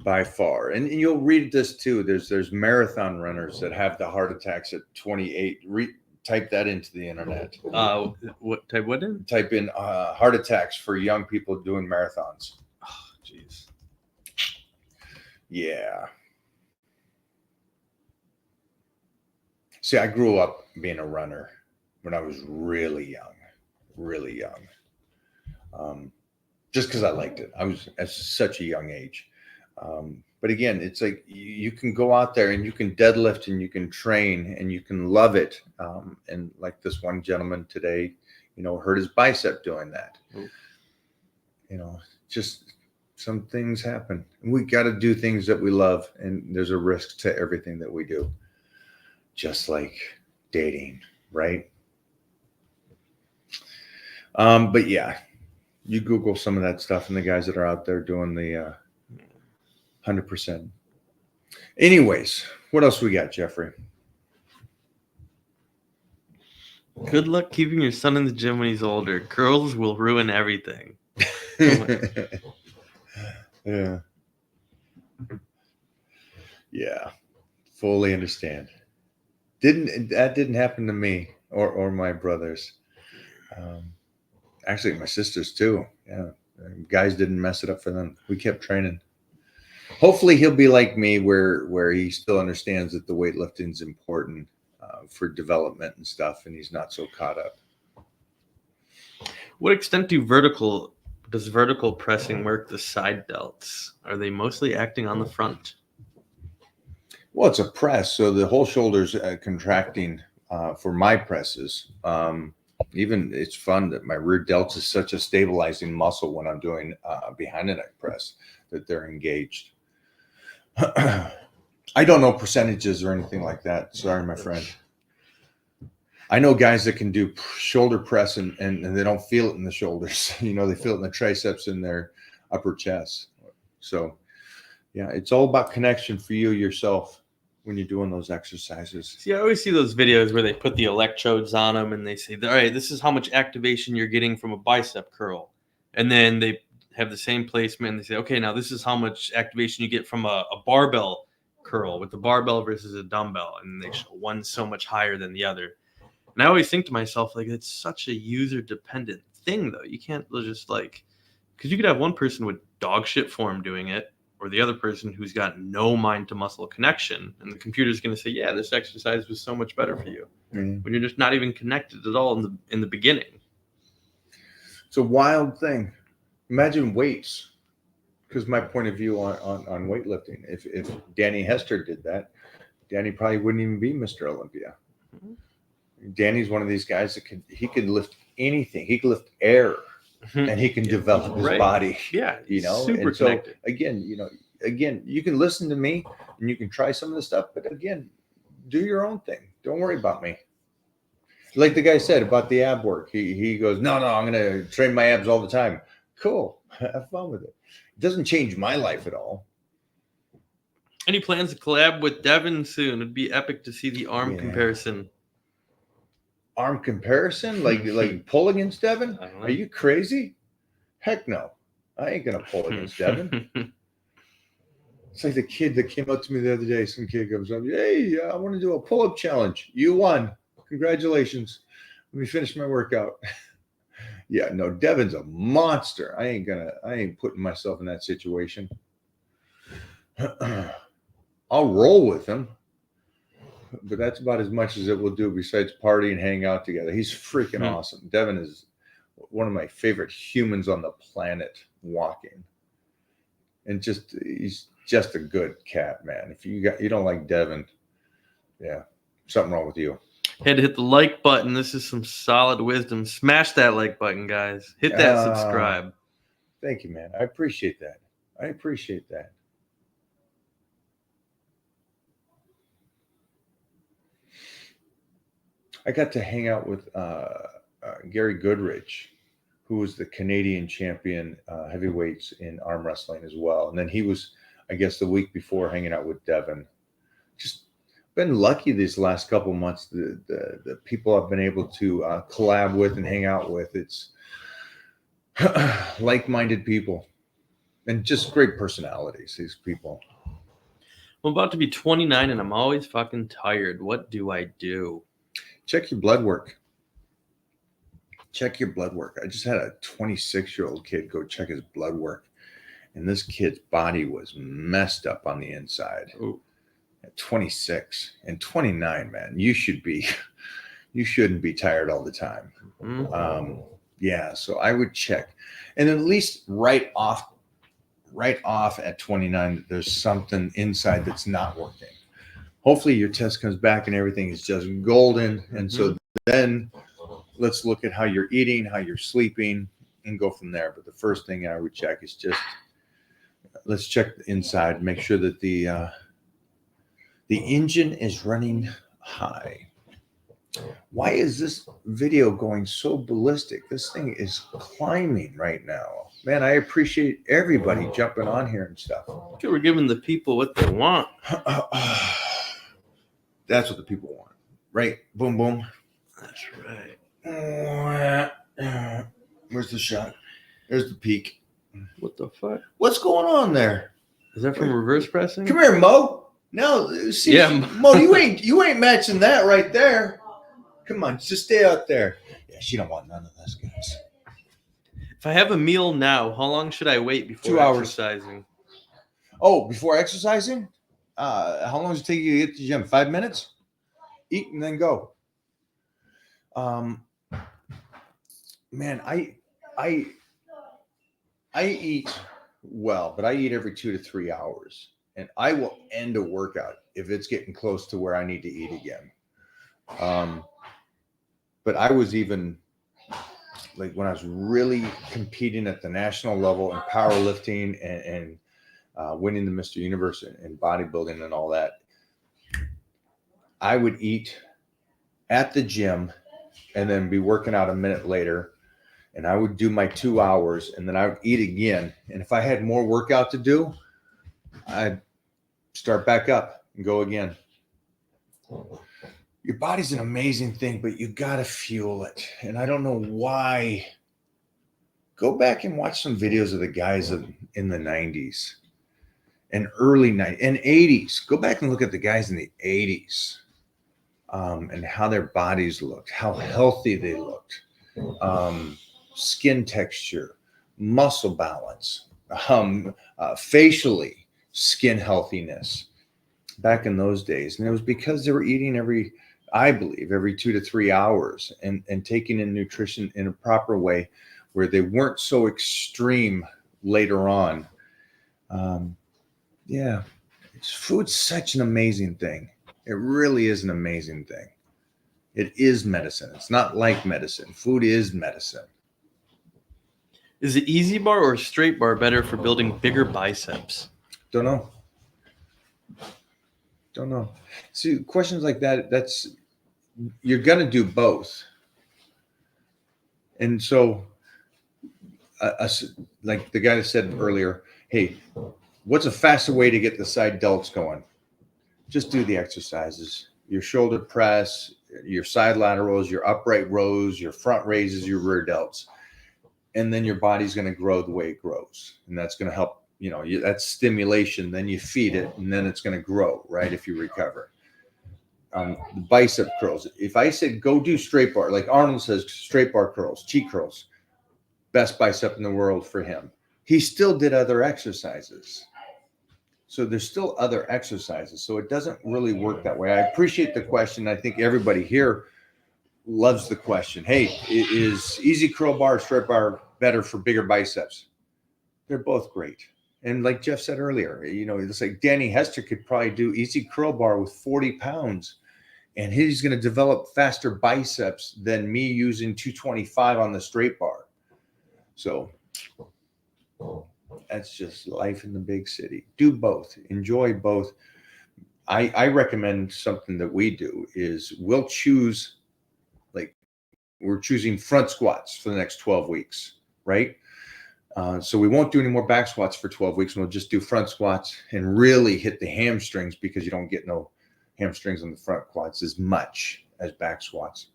by far. And you'll read this too. There's marathon runners that have the heart attacks at 28, Type that into the internet. What type? What in? Type in heart attacks for young people doing marathons. Oh, jeez. Yeah. See, I grew up being a runner when I was really young. Just because I liked it. I was at such a young age. But again, it's like you can go out there and you can deadlift and you can train and you can love it. And like this one gentleman today, hurt his bicep doing that. Ooh. Just some things happen. And we got to do things that we love. And there's a risk to everything that we do. Just like dating, right? But yeah, you Google some of that stuff and the guys that are out there doing the 100%. Anyways, what else we got, Jeffrey? Good luck keeping your son in the gym when he's older. Girls will ruin everything. Yeah. Yeah. Fully understand. That didn't happen to me or my brothers. Actually, my sisters too. Yeah. Guys didn't mess it up for them. We kept training. Hopefully he'll be like me where he still understands that the weightlifting is important for development and stuff, and he's not so caught up. What extent does vertical pressing work the side delts? Are they mostly acting on the front? Well, it's a press, so the whole shoulder's contracting for my presses. Even it's fun that my rear delts is such a stabilizing muscle when I'm doing behind the neck press that they're engaged. I don't know percentages or anything like that. Sorry, my friend. I know guys that can do shoulder press and they don't feel it in the shoulders. They feel it in the triceps and their upper chest. So, yeah, it's all about connection for you yourself when you're doing those exercises. See, I always see those videos where they put the electrodes on them and they say, all right, this is how much activation you're getting from a bicep curl. And then they have the same placement and they say, okay, now this is how much activation you get from a barbell curl with the barbell versus a dumbbell. And they show one so much higher than the other. And I always think to myself, like, it's such a user-dependent thing, though. You can't just because you could have one person with dog shit form doing it, or the other person who's got no mind to muscle connection, and the computer's going to say, yeah, this exercise was so much better for you, when you're just not even connected at all in the beginning. It's a wild thing. Imagine weights, because my point of view on weightlifting, if Danny Hester did that, Danny probably wouldn't even be Mr. Olympia. Mm-hmm. Danny's one of these guys that could lift anything. He could lift air. And he can develop his body. Yeah, super and so, connected. Again, you can listen to me and you can try some of the stuff, but again, do your own thing. Don't worry about me. Like the guy said about the ab work, he goes, no, I'm going to train my abs all the time. Cool, have fun with it. It doesn't change my life at all. Any plans to collab with Devin soon? It'd be epic to see the arm comparison. Arm comparison, like pull against Devin? Are you crazy? Heck no, I ain't gonna pull against Devin. It's like the kid that came up to me the other day. Some kid comes up, hey, I want to do a pull-up challenge. You won, congratulations. Let me finish my workout. Yeah, no, Devin's a monster. I ain't putting myself in that situation. I'll roll with him. But that's about as much as it will do besides party and hang out together. He's freaking awesome. Devin is one of my favorite humans on the planet walking. And he's just a good cat, man. If you don't like Devin, yeah, something wrong with you. Had to hit the like button. This is some solid wisdom. Smash that like button, guys. Hit that subscribe. Thank you, man. I appreciate that. I got to hang out with Gary Goodrich, who was the Canadian champion heavyweights in arm wrestling as well. And then he was, I guess, the week before hanging out with Devin. Just been lucky these last couple months. The people I've been able to collab with and hang out with, it's like-minded people and just great personalities, these people. I'm about to be 29 and I'm always fucking tired. What do I do? Check your blood work. Check your blood work. I just had a 26-year-old kid go check his blood work, and this kid's body was messed up on the inside. Ooh. At 26 and 29, man, you shouldn't be tired all the time. Mhm. Yeah, so I would check, and at least right off at 29, there's something inside that's not working. Hopefully your test comes back and everything is just golden. And so then let's look at how you're eating, how you're sleeping, and go from there. But the first thing I would check is just, let's check the inside, make sure that the engine is running high. Why is this video going so ballistic? This thing is climbing right now. Man, I appreciate everybody jumping on here and stuff. Okay, we're giving the people what they want. That's what the people want, right? Boom, boom. That's right. Where's the shot? There's the peak. What the fuck? What's going on there? Is that from reverse pressing? Come here, Mo. No, see, Yeah. Mo, you ain't matching that right there. Come on, just stay out there. Yeah, she don't want none of this, guys. If I have a meal now, how long should I wait before 2 hours. exercising? Oh, before exercising? How long does it take you to get to the gym? 5 minutes? Eat and then go. Man, I eat well, but I eat every 2 to 3 hours. And I will end a workout if it's getting close to where I need to eat again. But I was even like when I was really competing at the national level in powerlifting and winning the Mr. Universe and bodybuilding and all that, I would eat at the gym and then be working out a minute later. And I would do my 2 hours and then I would eat again. And if I had more workout to do, I'd start back up and go again. Your body's an amazing thing, but you got to fuel it. And I don't know why. Go back and watch some videos of the guys in the 90s and early 90s and 80s. Go back and look at the guys in the 80s and how their bodies looked, how healthy they looked, skin texture, muscle balance, facially, skin healthiness back in those days. And it was because they were eating every 2 to 3 hours and taking in nutrition in a proper way where they weren't so extreme later on. Food's such an amazing thing. It really is an amazing thing. It is medicine. It's not like medicine. Food is medicine. Is the easy bar or straight bar better for building bigger biceps? Don't know. See, questions like that, you're going to do both. And so, like the guy that said earlier, hey, what's a faster way to get the side delts going? Just do the exercises. Your shoulder press, your side laterals, your upright rows, your front raises, your rear delts. And then your body's going to grow the way it grows. And that's going to help, that's stimulation. Then you feed it and then it's going to grow, right? If you recover. The bicep curls. If I said, go do straight bar, like Arnold says, straight bar curls, cheek curls, best bicep in the world for him. He still did other exercises. So there's still other exercises. So it doesn't really work that way. I appreciate the question. I think everybody here loves the question. Hey, is easy curl bar or straight bar better for bigger biceps? They're both great. And like Jeff said earlier, it's like Danny Hester could probably do easy curl bar with 40 pounds and he's going to develop faster biceps than me using 225 on the straight bar. So that's just life in the big city. Do both. Enjoy both. I recommend something that we do is we're choosing front squats for the next 12 weeks, right? So we won't do any more back squats for 12 weeks. And we'll just do front squats and really hit the hamstrings because you don't get no hamstrings on the front quads as much as back squats.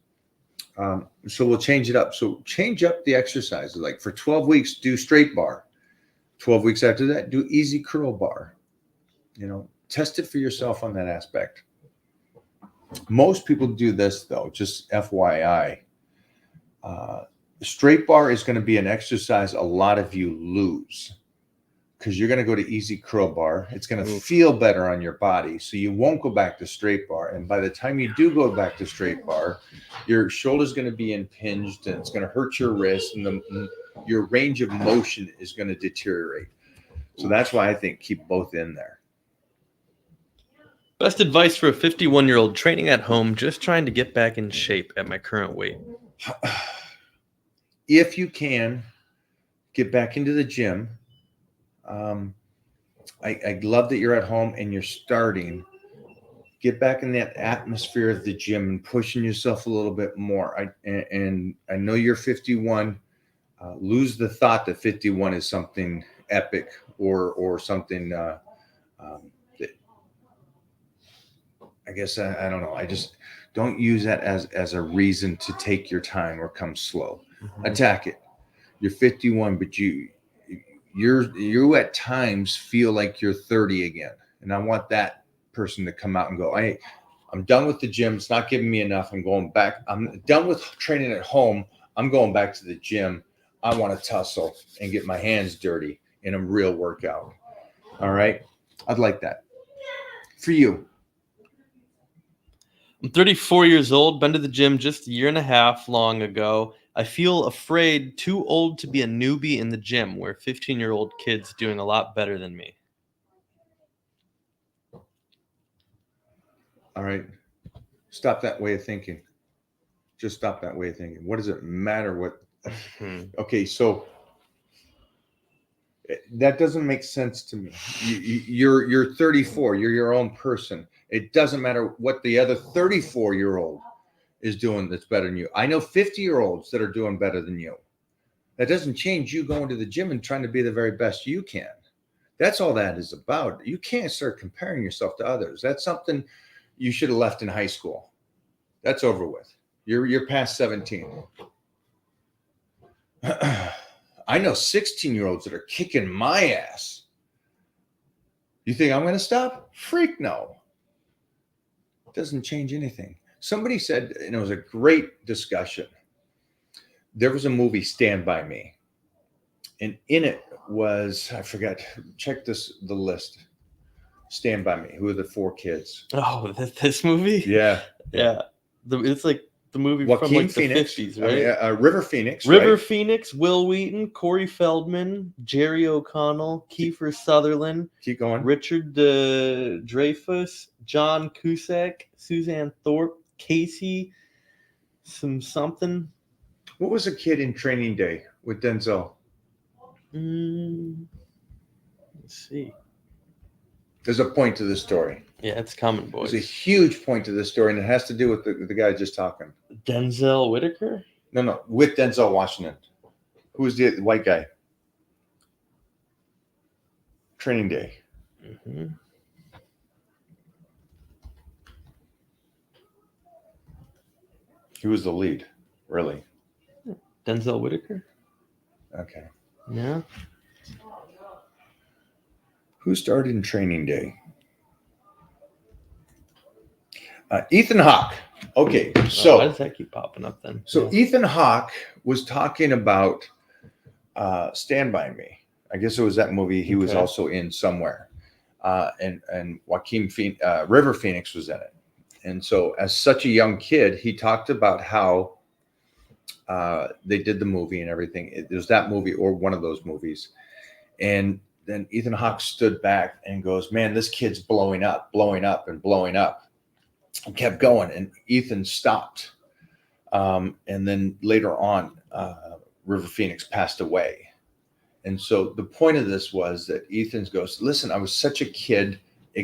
So we'll change it up. So change up the exercises. Like for 12 weeks, do straight bar. 12 weeks after that, do easy curl bar. Test it for yourself on that aspect. Most people do this though, just FYI. Straight bar is going to be an exercise a lot of you lose because you're going to go to easy curl bar. It's going to feel better on your body. So you won't go back to straight bar. And by the time you do go back to straight bar, your shoulder's going to be impinged and it's going to hurt your wrist and your range of motion is going to deteriorate. So that's why I think keep both in there. Best advice for a 51-year-old training at home, just trying to get back in shape at my current weight. If you can get back into the gym, I love that you're at home and you're starting. Get back in that atmosphere of the gym and pushing yourself a little bit more. I know you're 51. Lose the thought that 51 is something epic or something. That, I guess I don't know. I just don't use that as a reason to take your time or come slow. Attack it. You're 51, but you at times feel like you're 30 again. And I want that person to come out and go, I'm done with the gym. It's not giving me enough. I'm going back. I'm done with training at home. I'm going back to the gym. I want to tussle and get my hands dirty in a real workout. All right. I'd like that for you. I'm 34 years old, been to the gym just a year and a half long ago. I feel afraid, too old to be a newbie in the gym where 15-year-old kids doing a lot better than me. All right. Stop that way of thinking. Just stop that way of thinking. What does it matter what? Okay, so that doesn't make sense to me. You're 34. You're your own person. It doesn't matter what the other 34-year-old is doing that's better than you. I know 50-year-olds that are doing better than you. That doesn't change you going to the gym and trying to be the very best you can. That's all that is about. You can't start comparing yourself to others. That's something you should have left in high school. That's over with. You're past 17. I know 16-year-olds that are kicking my ass. You think I'm going to stop? Freak no. It doesn't change anything. Somebody said, and it was a great discussion. There was a movie, Stand By Me. And in it was, I forgot, check the list. Stand By Me. Who are the 4 kids? Oh, this movie? Yeah. Yeah. It's like the movie Joaquin from like Phoenix, the 50s, right? I mean, River Phoenix. River right? Phoenix, Will Wheaton, Corey Feldman, Jerry O'Connell, Kiefer Sutherland, Keep going. Richard Dreyfuss, John Cusack, Suzanne Thorpe, Casey, something. What was a kid in Training Day with Denzel? Let's see. There's a point to this story. Yeah, it's coming, boys. There's a huge point to this story, and it has to do with the guy just talking. Denzel Whitaker? No, with Denzel Washington. Who was the white guy? Training Day. Mm-hmm. He was the lead, really. Denzel Whitaker? Okay. Yeah. Who started in Training Day? Ethan Hawke. Okay, so why does that keep popping up then? So Yeah. Ethan Hawke was talking about Stand By Me. I guess it was that movie he was Okay. also in somewhere. And Joaquin River Phoenix was in it. And so as such a young kid, he talked about how they did the movie and everything. It was that movie or one of those movies. And then Ethan Hawke stood back and goes, man, this kid's blowing up. And kept going, and Ethan stopped. And then later on, River Phoenix passed away. And so the point of this was that Ethan goes, listen, I was such a kid. I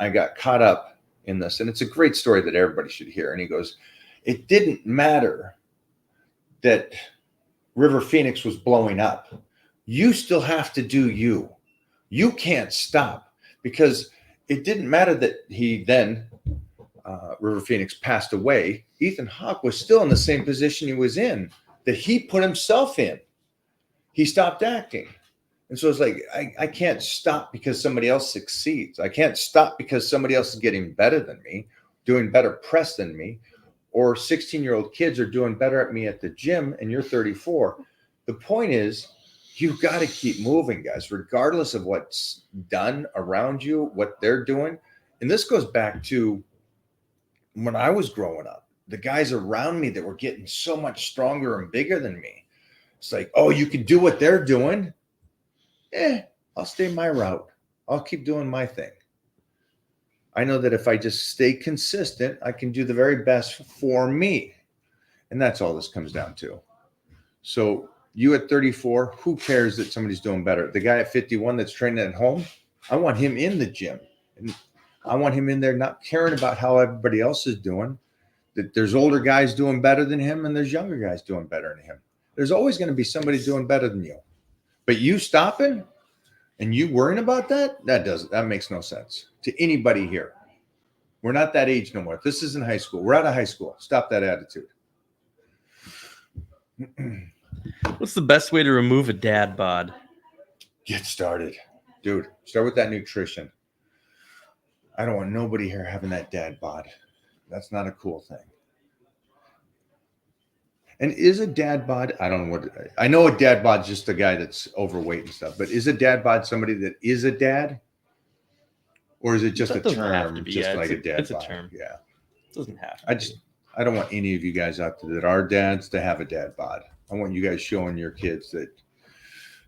got caught up in this. And it's a great story that everybody should hear. And he goes, it didn't matter that River Phoenix was blowing up. You still have to do you. You can't stop, because it didn't matter that he then River Phoenix passed away. Ethan Hawke was still in the same position he was in, that he put himself in. He stopped acting. And so it's like, I can't stop because somebody else succeeds. I can't stop because somebody else is getting better than me. doing better press than me, or 16-year-old kids are doing better at me at the gym and you're 34. The point is, you've got to keep moving, guys, regardless of what's done around you, what they're doing. And this goes back to when I was growing up, the guys around me that were getting so much stronger and bigger than me. It's like, oh, you can do what they're doing. I'll stay my route. I'll keep doing my thing. I know that if I just stay consistent, I can do the very best for me. And that's all this comes down to. So you at 34, who cares that somebody's doing better? The guy at 51 that's training at home, I want him in the gym. And I want him in there not caring about how everybody else is doing. That there's older guys doing better than him and there's younger guys doing better than him. There's always going to be somebody doing better than you. But you stopping and you worrying about that, that makes no sense to anybody here. We're not that age no more. This isn't high school. We're out of high school. Stop that attitude. What's the best way to remove a dad bod? Get started. Dude, start with that nutrition. I don't want nobody here having that dad bod. That's not a cool thing. And is a dad bod, I don't know what, I know a dad bod is just a guy that's overweight and stuff, but is a dad bod somebody that is a dad? Or is it just That a doesn't have term, to be, just yeah, like a dad it's a bod? term. Yeah. It doesn't have to. I don't want any of you guys out there that are dads to have a dad bod. I want you guys showing your kids that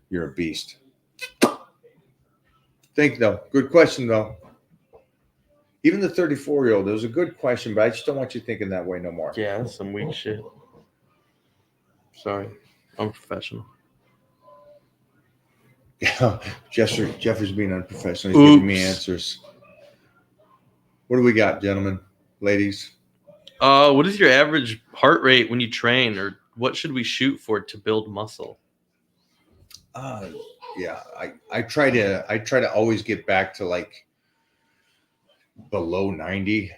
you're a beast. Think though. Good question though. Even the 34-year-old, it was a good question, but I just don't want you thinking that way no more. Yeah, that's some weak shit. Sorry. I'm a professional. Yeah, Jeffrey's being unprofessional. He's giving me answers. What do we got, gentlemen, ladies? What is your average heart rate when you train, or what should we shoot for to build muscle? Yeah, I try to always get back to like below 90.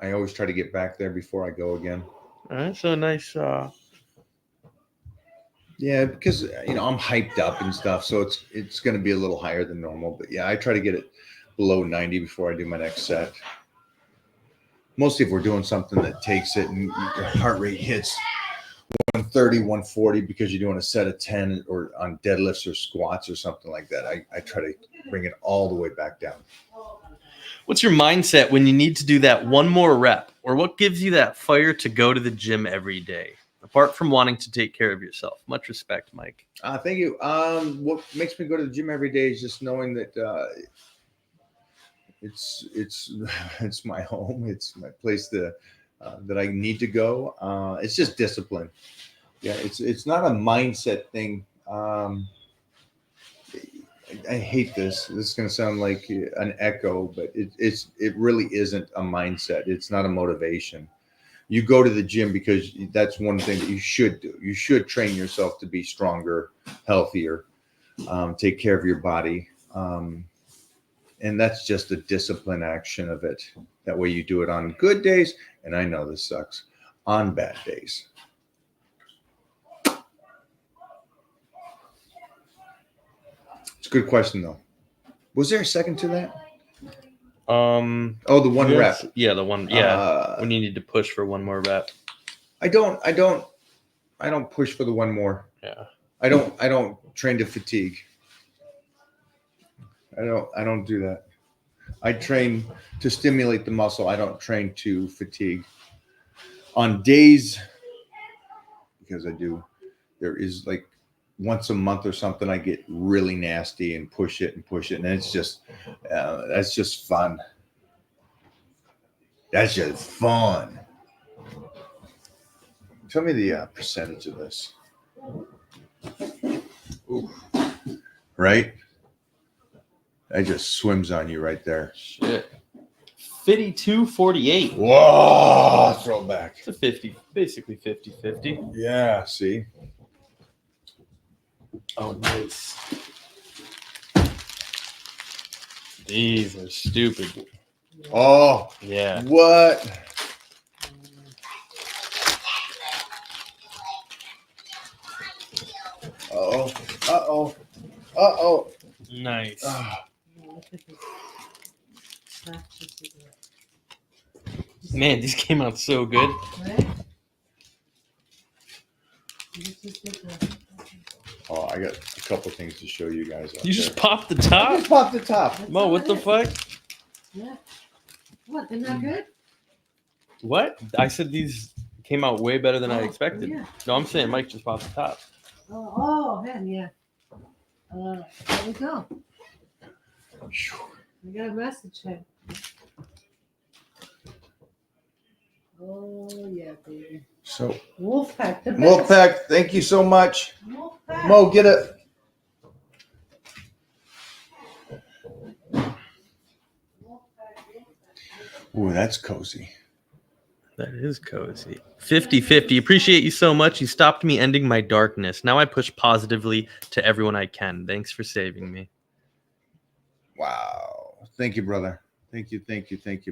I always try to get back there before I go again. All right, so nice. Yeah, because I'm hyped up and stuff, so it's going to be a little higher than normal. But yeah, I try to get it below 90 before I do my next set. Mostly if we're doing something that takes it and your heart rate hits 130, 140 because you're doing a set of 10 or on deadlifts or squats or something like that. I try to bring it all the way back down. What's your mindset when you need to do that one more rep, or what gives you that fire to go to the gym every day? Apart from wanting to take care of yourself. Much respect, Mike. Thank you. What makes me go to the gym every day is just knowing that it's my home. It's my place that I need to go. It's just discipline. Yeah, it's not a mindset thing. I hate this. This is going to sound like an echo, but it really isn't a mindset. It's not a motivation. You go to the gym because that's one thing that you should do. You should train yourself to be stronger, healthier, take care of your body. And that's just a discipline action of it. That way you do it on good days. And I know this sucks, on bad days. It's a good question though. Was there a second to that? The one rep. Yeah, the one. Yeah, when you need to push for one more rep. I don't push for the one more. Yeah. I don't train to fatigue. I don't do that. I train to stimulate the muscle. I don't train to fatigue. On days, because I do, there is like once a month or something, I get really nasty and push it, and it's just that's just fun. That's just fun. Tell me the percentage of this. Ooh. Right? That just swims on you right there. Shit. 52-48. Whoa, throwback. It's a 50, basically 50-50. Yeah, see? Oh, nice. These are stupid. Oh, Yeah. what? Uh-oh. Nice. Ah. Look at this. Snatches it up. Man, these came out so good. Right? Let's just get the- Oh, I got a couple things to show you guys. out You just there. popped the I top? just popped the top. That's Mo, all what it the is. fuck? Yeah. What? Isn't that good? What? I said these came out way better than I Oh, expected. yeah. No, I'm saying Mike just popped the top. Man, yeah. There we go. We got a message here. Oh yeah, baby. So, Wolfpack, the best. Wolfpack, thank you so much. Wolfpack. Mo, get it. Ooh, that's cozy. That is cozy. 50-50. Appreciate you so much. You stopped me ending my darkness. Now I push positively to everyone I can. Thanks for saving me. Wow. Thank you, brother. Thank you,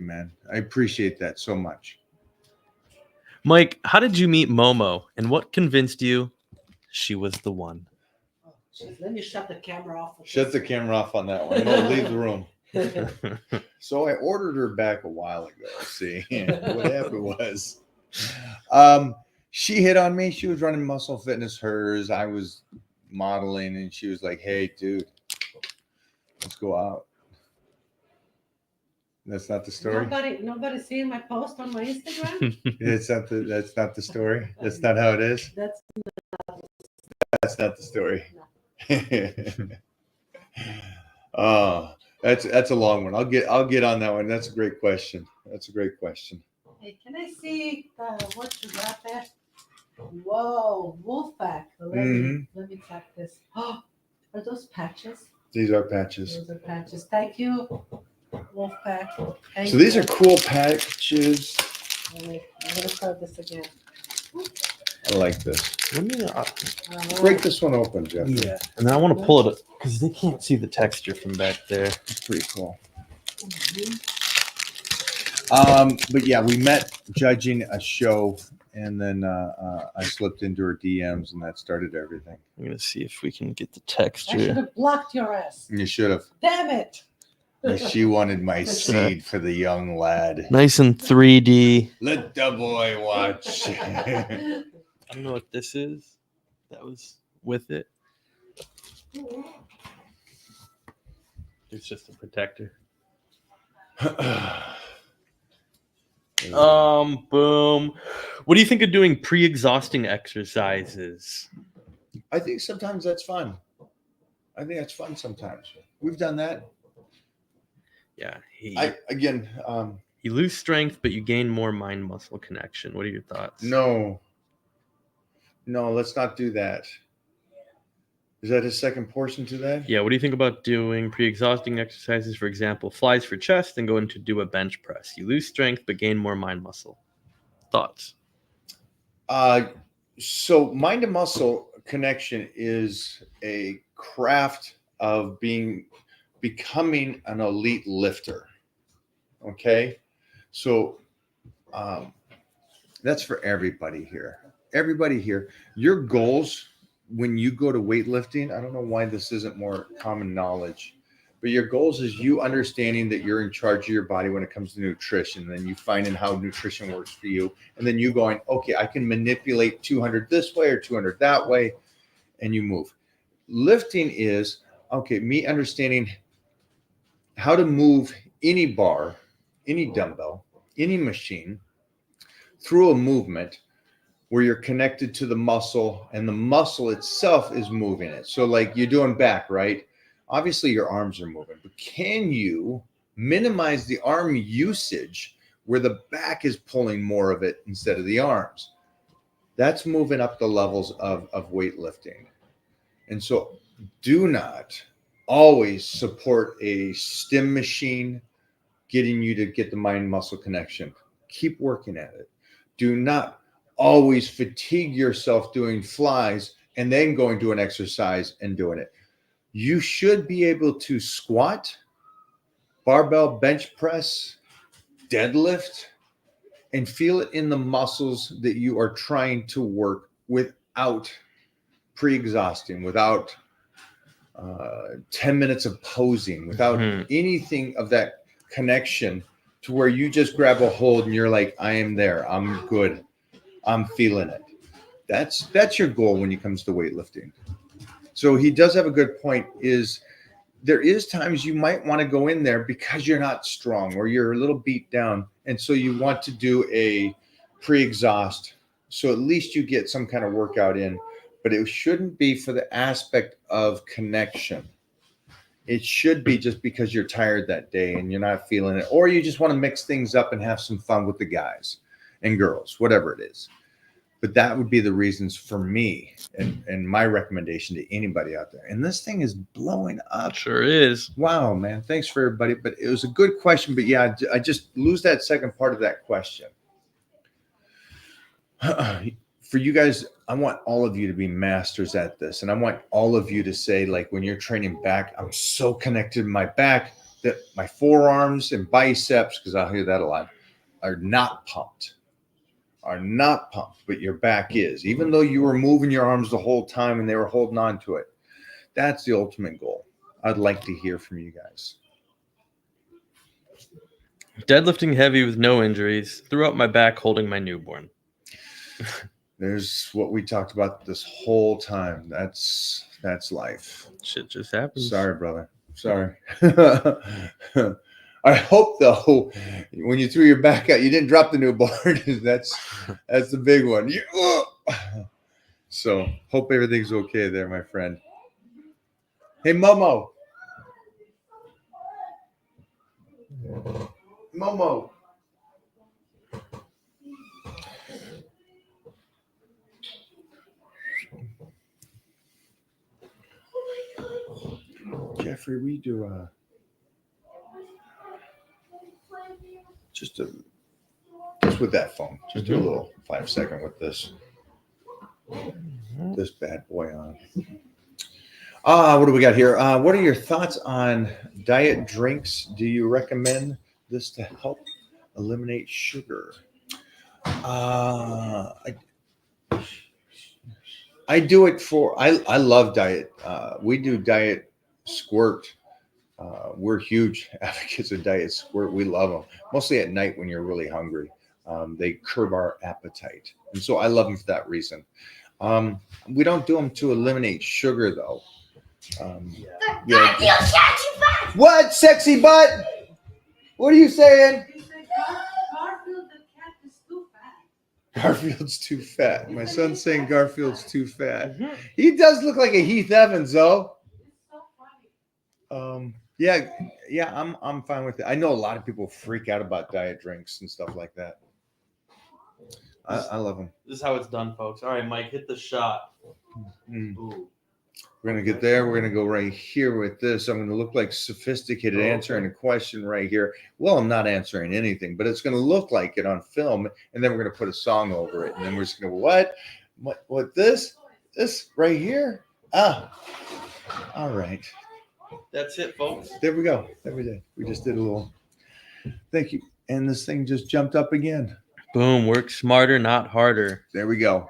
man. I appreciate that so much. Mike, how did you meet Momo and what convinced you she was the one? Oh, geez, let me shut the camera off. with Shut the this. camera off on that one. No, leave the room. So I ordered her back a while ago. See, what happened was, she hit on me. She was running Muscle Fitness hers. I was modeling, and she was like, "Hey, dude, let's go out." That's not the story. Nobody seeing my post on my Instagram. That's not the story. That's not how it is. That's That's not the story. Oh, that's a long one. I'll get on that one. That's a great question. Hey, can I see what you got there? Whoa, Wolfpack. Let me tap this. Oh, are those patches? These are patches. Those are patches. Thank you, Wolfpack. Thank So these you. are cool patches. Wait, I'm gonna start this again. I like this. Let me, Break this one open, Jeff. yeah, and then I want to pull it because they can't see the texture from back there. It's pretty cool. Mhm. But yeah, we met judging a show, and then I slipped into her DMs, and that started everything. I'm gonna see if we can get the I should texture. have blocked your ass. You should have. Damn it. She wanted my seed for the young lad. Nice and 3D. Let the boy watch. I don't know what this is. That was with it. It's just a protector. Boom. What do you think of doing pre-exhausting exercises? I think sometimes that's fun. I think that's fun sometimes. We've done that. Yeah. You lose strength, but you gain more mind muscle connection. What are your thoughts? no, let's not do that. Is that a second portion to that? Yeah, what do you think about doing pre-exhausting exercises, for example, flies for chest and going to do a bench press? You lose strength but gain more mind muscle. Thoughts? So mind to muscle connection is a craft of becoming an elite lifter. Okay, so that's for everybody here. Your goals when you go to weightlifting, I don't know why this isn't more common knowledge, but your goals is you understanding that you're in charge of your body when it comes to nutrition, then you finding how nutrition works for you, and then you going, okay, I can manipulate 200 this way or 200 that way, and you move. Lifting is, okay, me understanding how to move any bar, any dumbbell, any machine through a movement where you're connected to the muscle and the muscle itself is moving it. So like you're doing back, right? Obviously your arms are moving, but can you minimize the arm usage where the back is pulling more of it instead of the arms? That's moving up the levels of weightlifting. And so do not always support a stim machine getting you to get the mind muscle connection. Keep working at it. Do not always fatigue yourself doing flies and then going to an exercise and doing it. You should be able to squat, barbell bench press, deadlift, and feel it in the muscles that you are trying to work without pre-exhausting, without 10 minutes of posing, without anything of that connection to where you just grab a hold and you're like, I am there. I'm good. I'm feeling it. That's your goal when it comes to weightlifting. So he does have a good point, is there is times you might want to go in there because you're not strong or you're a little beat down. And so you want to do a pre-exhaust. So at least you get some kind of workout in, but it shouldn't be for the aspect of connection. It should be just because you're tired that day and you're not feeling it, or you just want to mix things up and have some fun with the guys and girls, whatever it is. But that would be the reasons for me and my recommendation to anybody out there. And this thing is blowing up. Sure is. Wow, man. Thanks for everybody. But it was a good question. But yeah, I just lose that second part of that question. For you guys, I want all of you to be masters at this. And I want all of you to say, like, when you're training back, I'm so connected to my back that my forearms and biceps, because I'll hear that a lot, are not pumped. But your back is. Even though you were moving your arms the whole time and they were holding on to it. That's the ultimate goal. I'd like to hear from you guys. Deadlifting heavy with no injuries. Threw out my back holding my newborn. There's what we talked about this whole time. That's life. Shit just happens. Sorry, brother. Sorry. I hope though, when you threw your back out, you didn't drop the newborn. That's the big one. So hope everything's okay there, my friend. Hey, Momo. Momo. Jeffrey, we do just with that phone. Just do a little 5-second with this bad boy on. What do we got here? What are your thoughts on diet drinks? Do you recommend this to help eliminate sugar? I do it for, I love diet. We do Diet Squirt. We're huge advocates of Diet Squirt. We love them, mostly at night when you're really hungry. They curb our appetite. And so I love them for that reason. We don't do them to eliminate sugar, though. Yeah. What, sexy butt? What are you saying? Garfield the cat is too fat. Garfield's too fat. My son's saying Garfield's too fat. He does look like a Heath Evans, though. It's so funny. Yeah, I'm fine with it. I know a lot of people freak out about diet drinks and stuff like that. I love them. This is how it's done, folks. All right, Mike, hit the shot. Ooh. We're going to get there. We're going to go right here with this. I'm going to look like sophisticated answering a question right here. Well, I'm not answering anything, but it's going to look like it on film. And then we're going to put a song over it. And then we're just going to go, what this right here? All right. That's it, folks. There we go. We just did a little. Thank you. And this thing just jumped up again. Boom. Work smarter, not harder. There we go.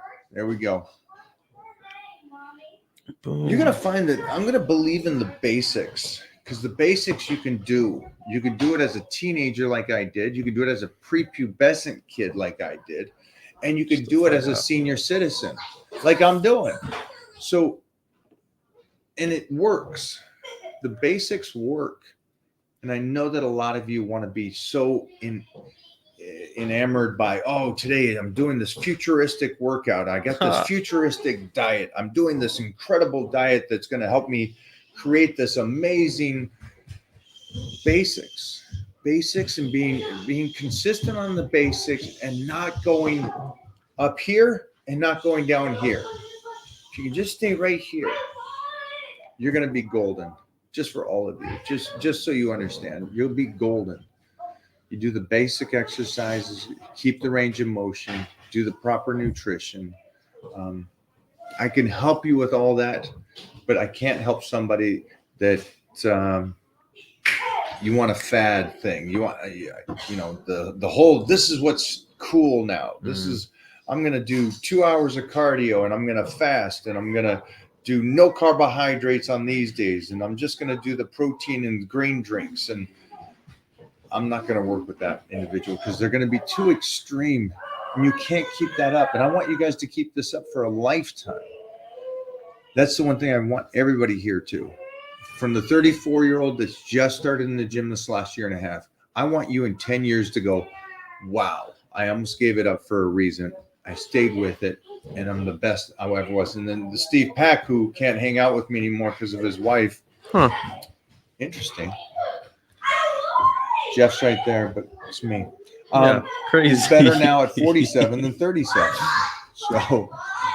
Boom. You're going to find that I'm going to believe in the basics, because the basics you can do. You can do it as a teenager like I did. You can do it as a prepubescent kid like I did. And you can do it as a senior citizen like I'm doing. So, and it works. The basics work. And I know that a lot of you want to be so enamored by, today I'm doing this futuristic workout. I got this futuristic diet. I'm doing this incredible diet that's going to help me create this amazing basics and being consistent on the basics and not going up here and not going down here. If you can just stay right here, you're going to be golden. Just for all of you, just so you understand, you'll be golden. You do the basic exercises, keep the range of motion, do the proper nutrition. I can help you with all that, but I can't help somebody that you want a fad thing. You want, the whole, this is what's cool now. This is, I'm going to do 2 hours of cardio and I'm going to fast and I'm going to do no carbohydrates on these days. And I'm just going to do the protein and green drinks. And I'm not going to work with that individual because they're going to be too extreme. And you can't keep that up. And I want you guys to keep this up for a lifetime. That's the one thing I want everybody here to. From the 34-year-old that's just started in the gym this last year and a half, I want you in 10 years to go, wow, I almost gave it up for a reason. I stayed with it, and I'm the best I ever was. And then the Steve Pack, who can't hang out with me anymore because of his wife. Huh. Interesting. Jeff's right there, but it's me. Yeah, crazy. He's better now at 47 than 37. So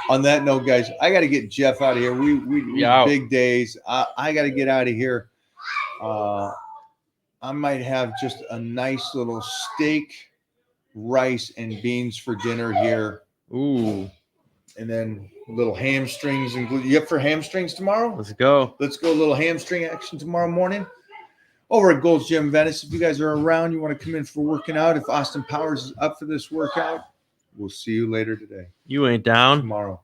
on that note, guys, I got to get Jeff out of here. We big days. I got to get out of here. I might have just a nice little steak, rice, and beans for dinner here. Ooh, And then little hamstrings. You up for hamstrings tomorrow? let's go. Let's go a little hamstring action tomorrow morning. Over at Gold's Gym Venice, if you guys are around, you want to come in for working out. If Austin Powers is up for this workout, we'll see you later today. You ain't down. Tomorrow.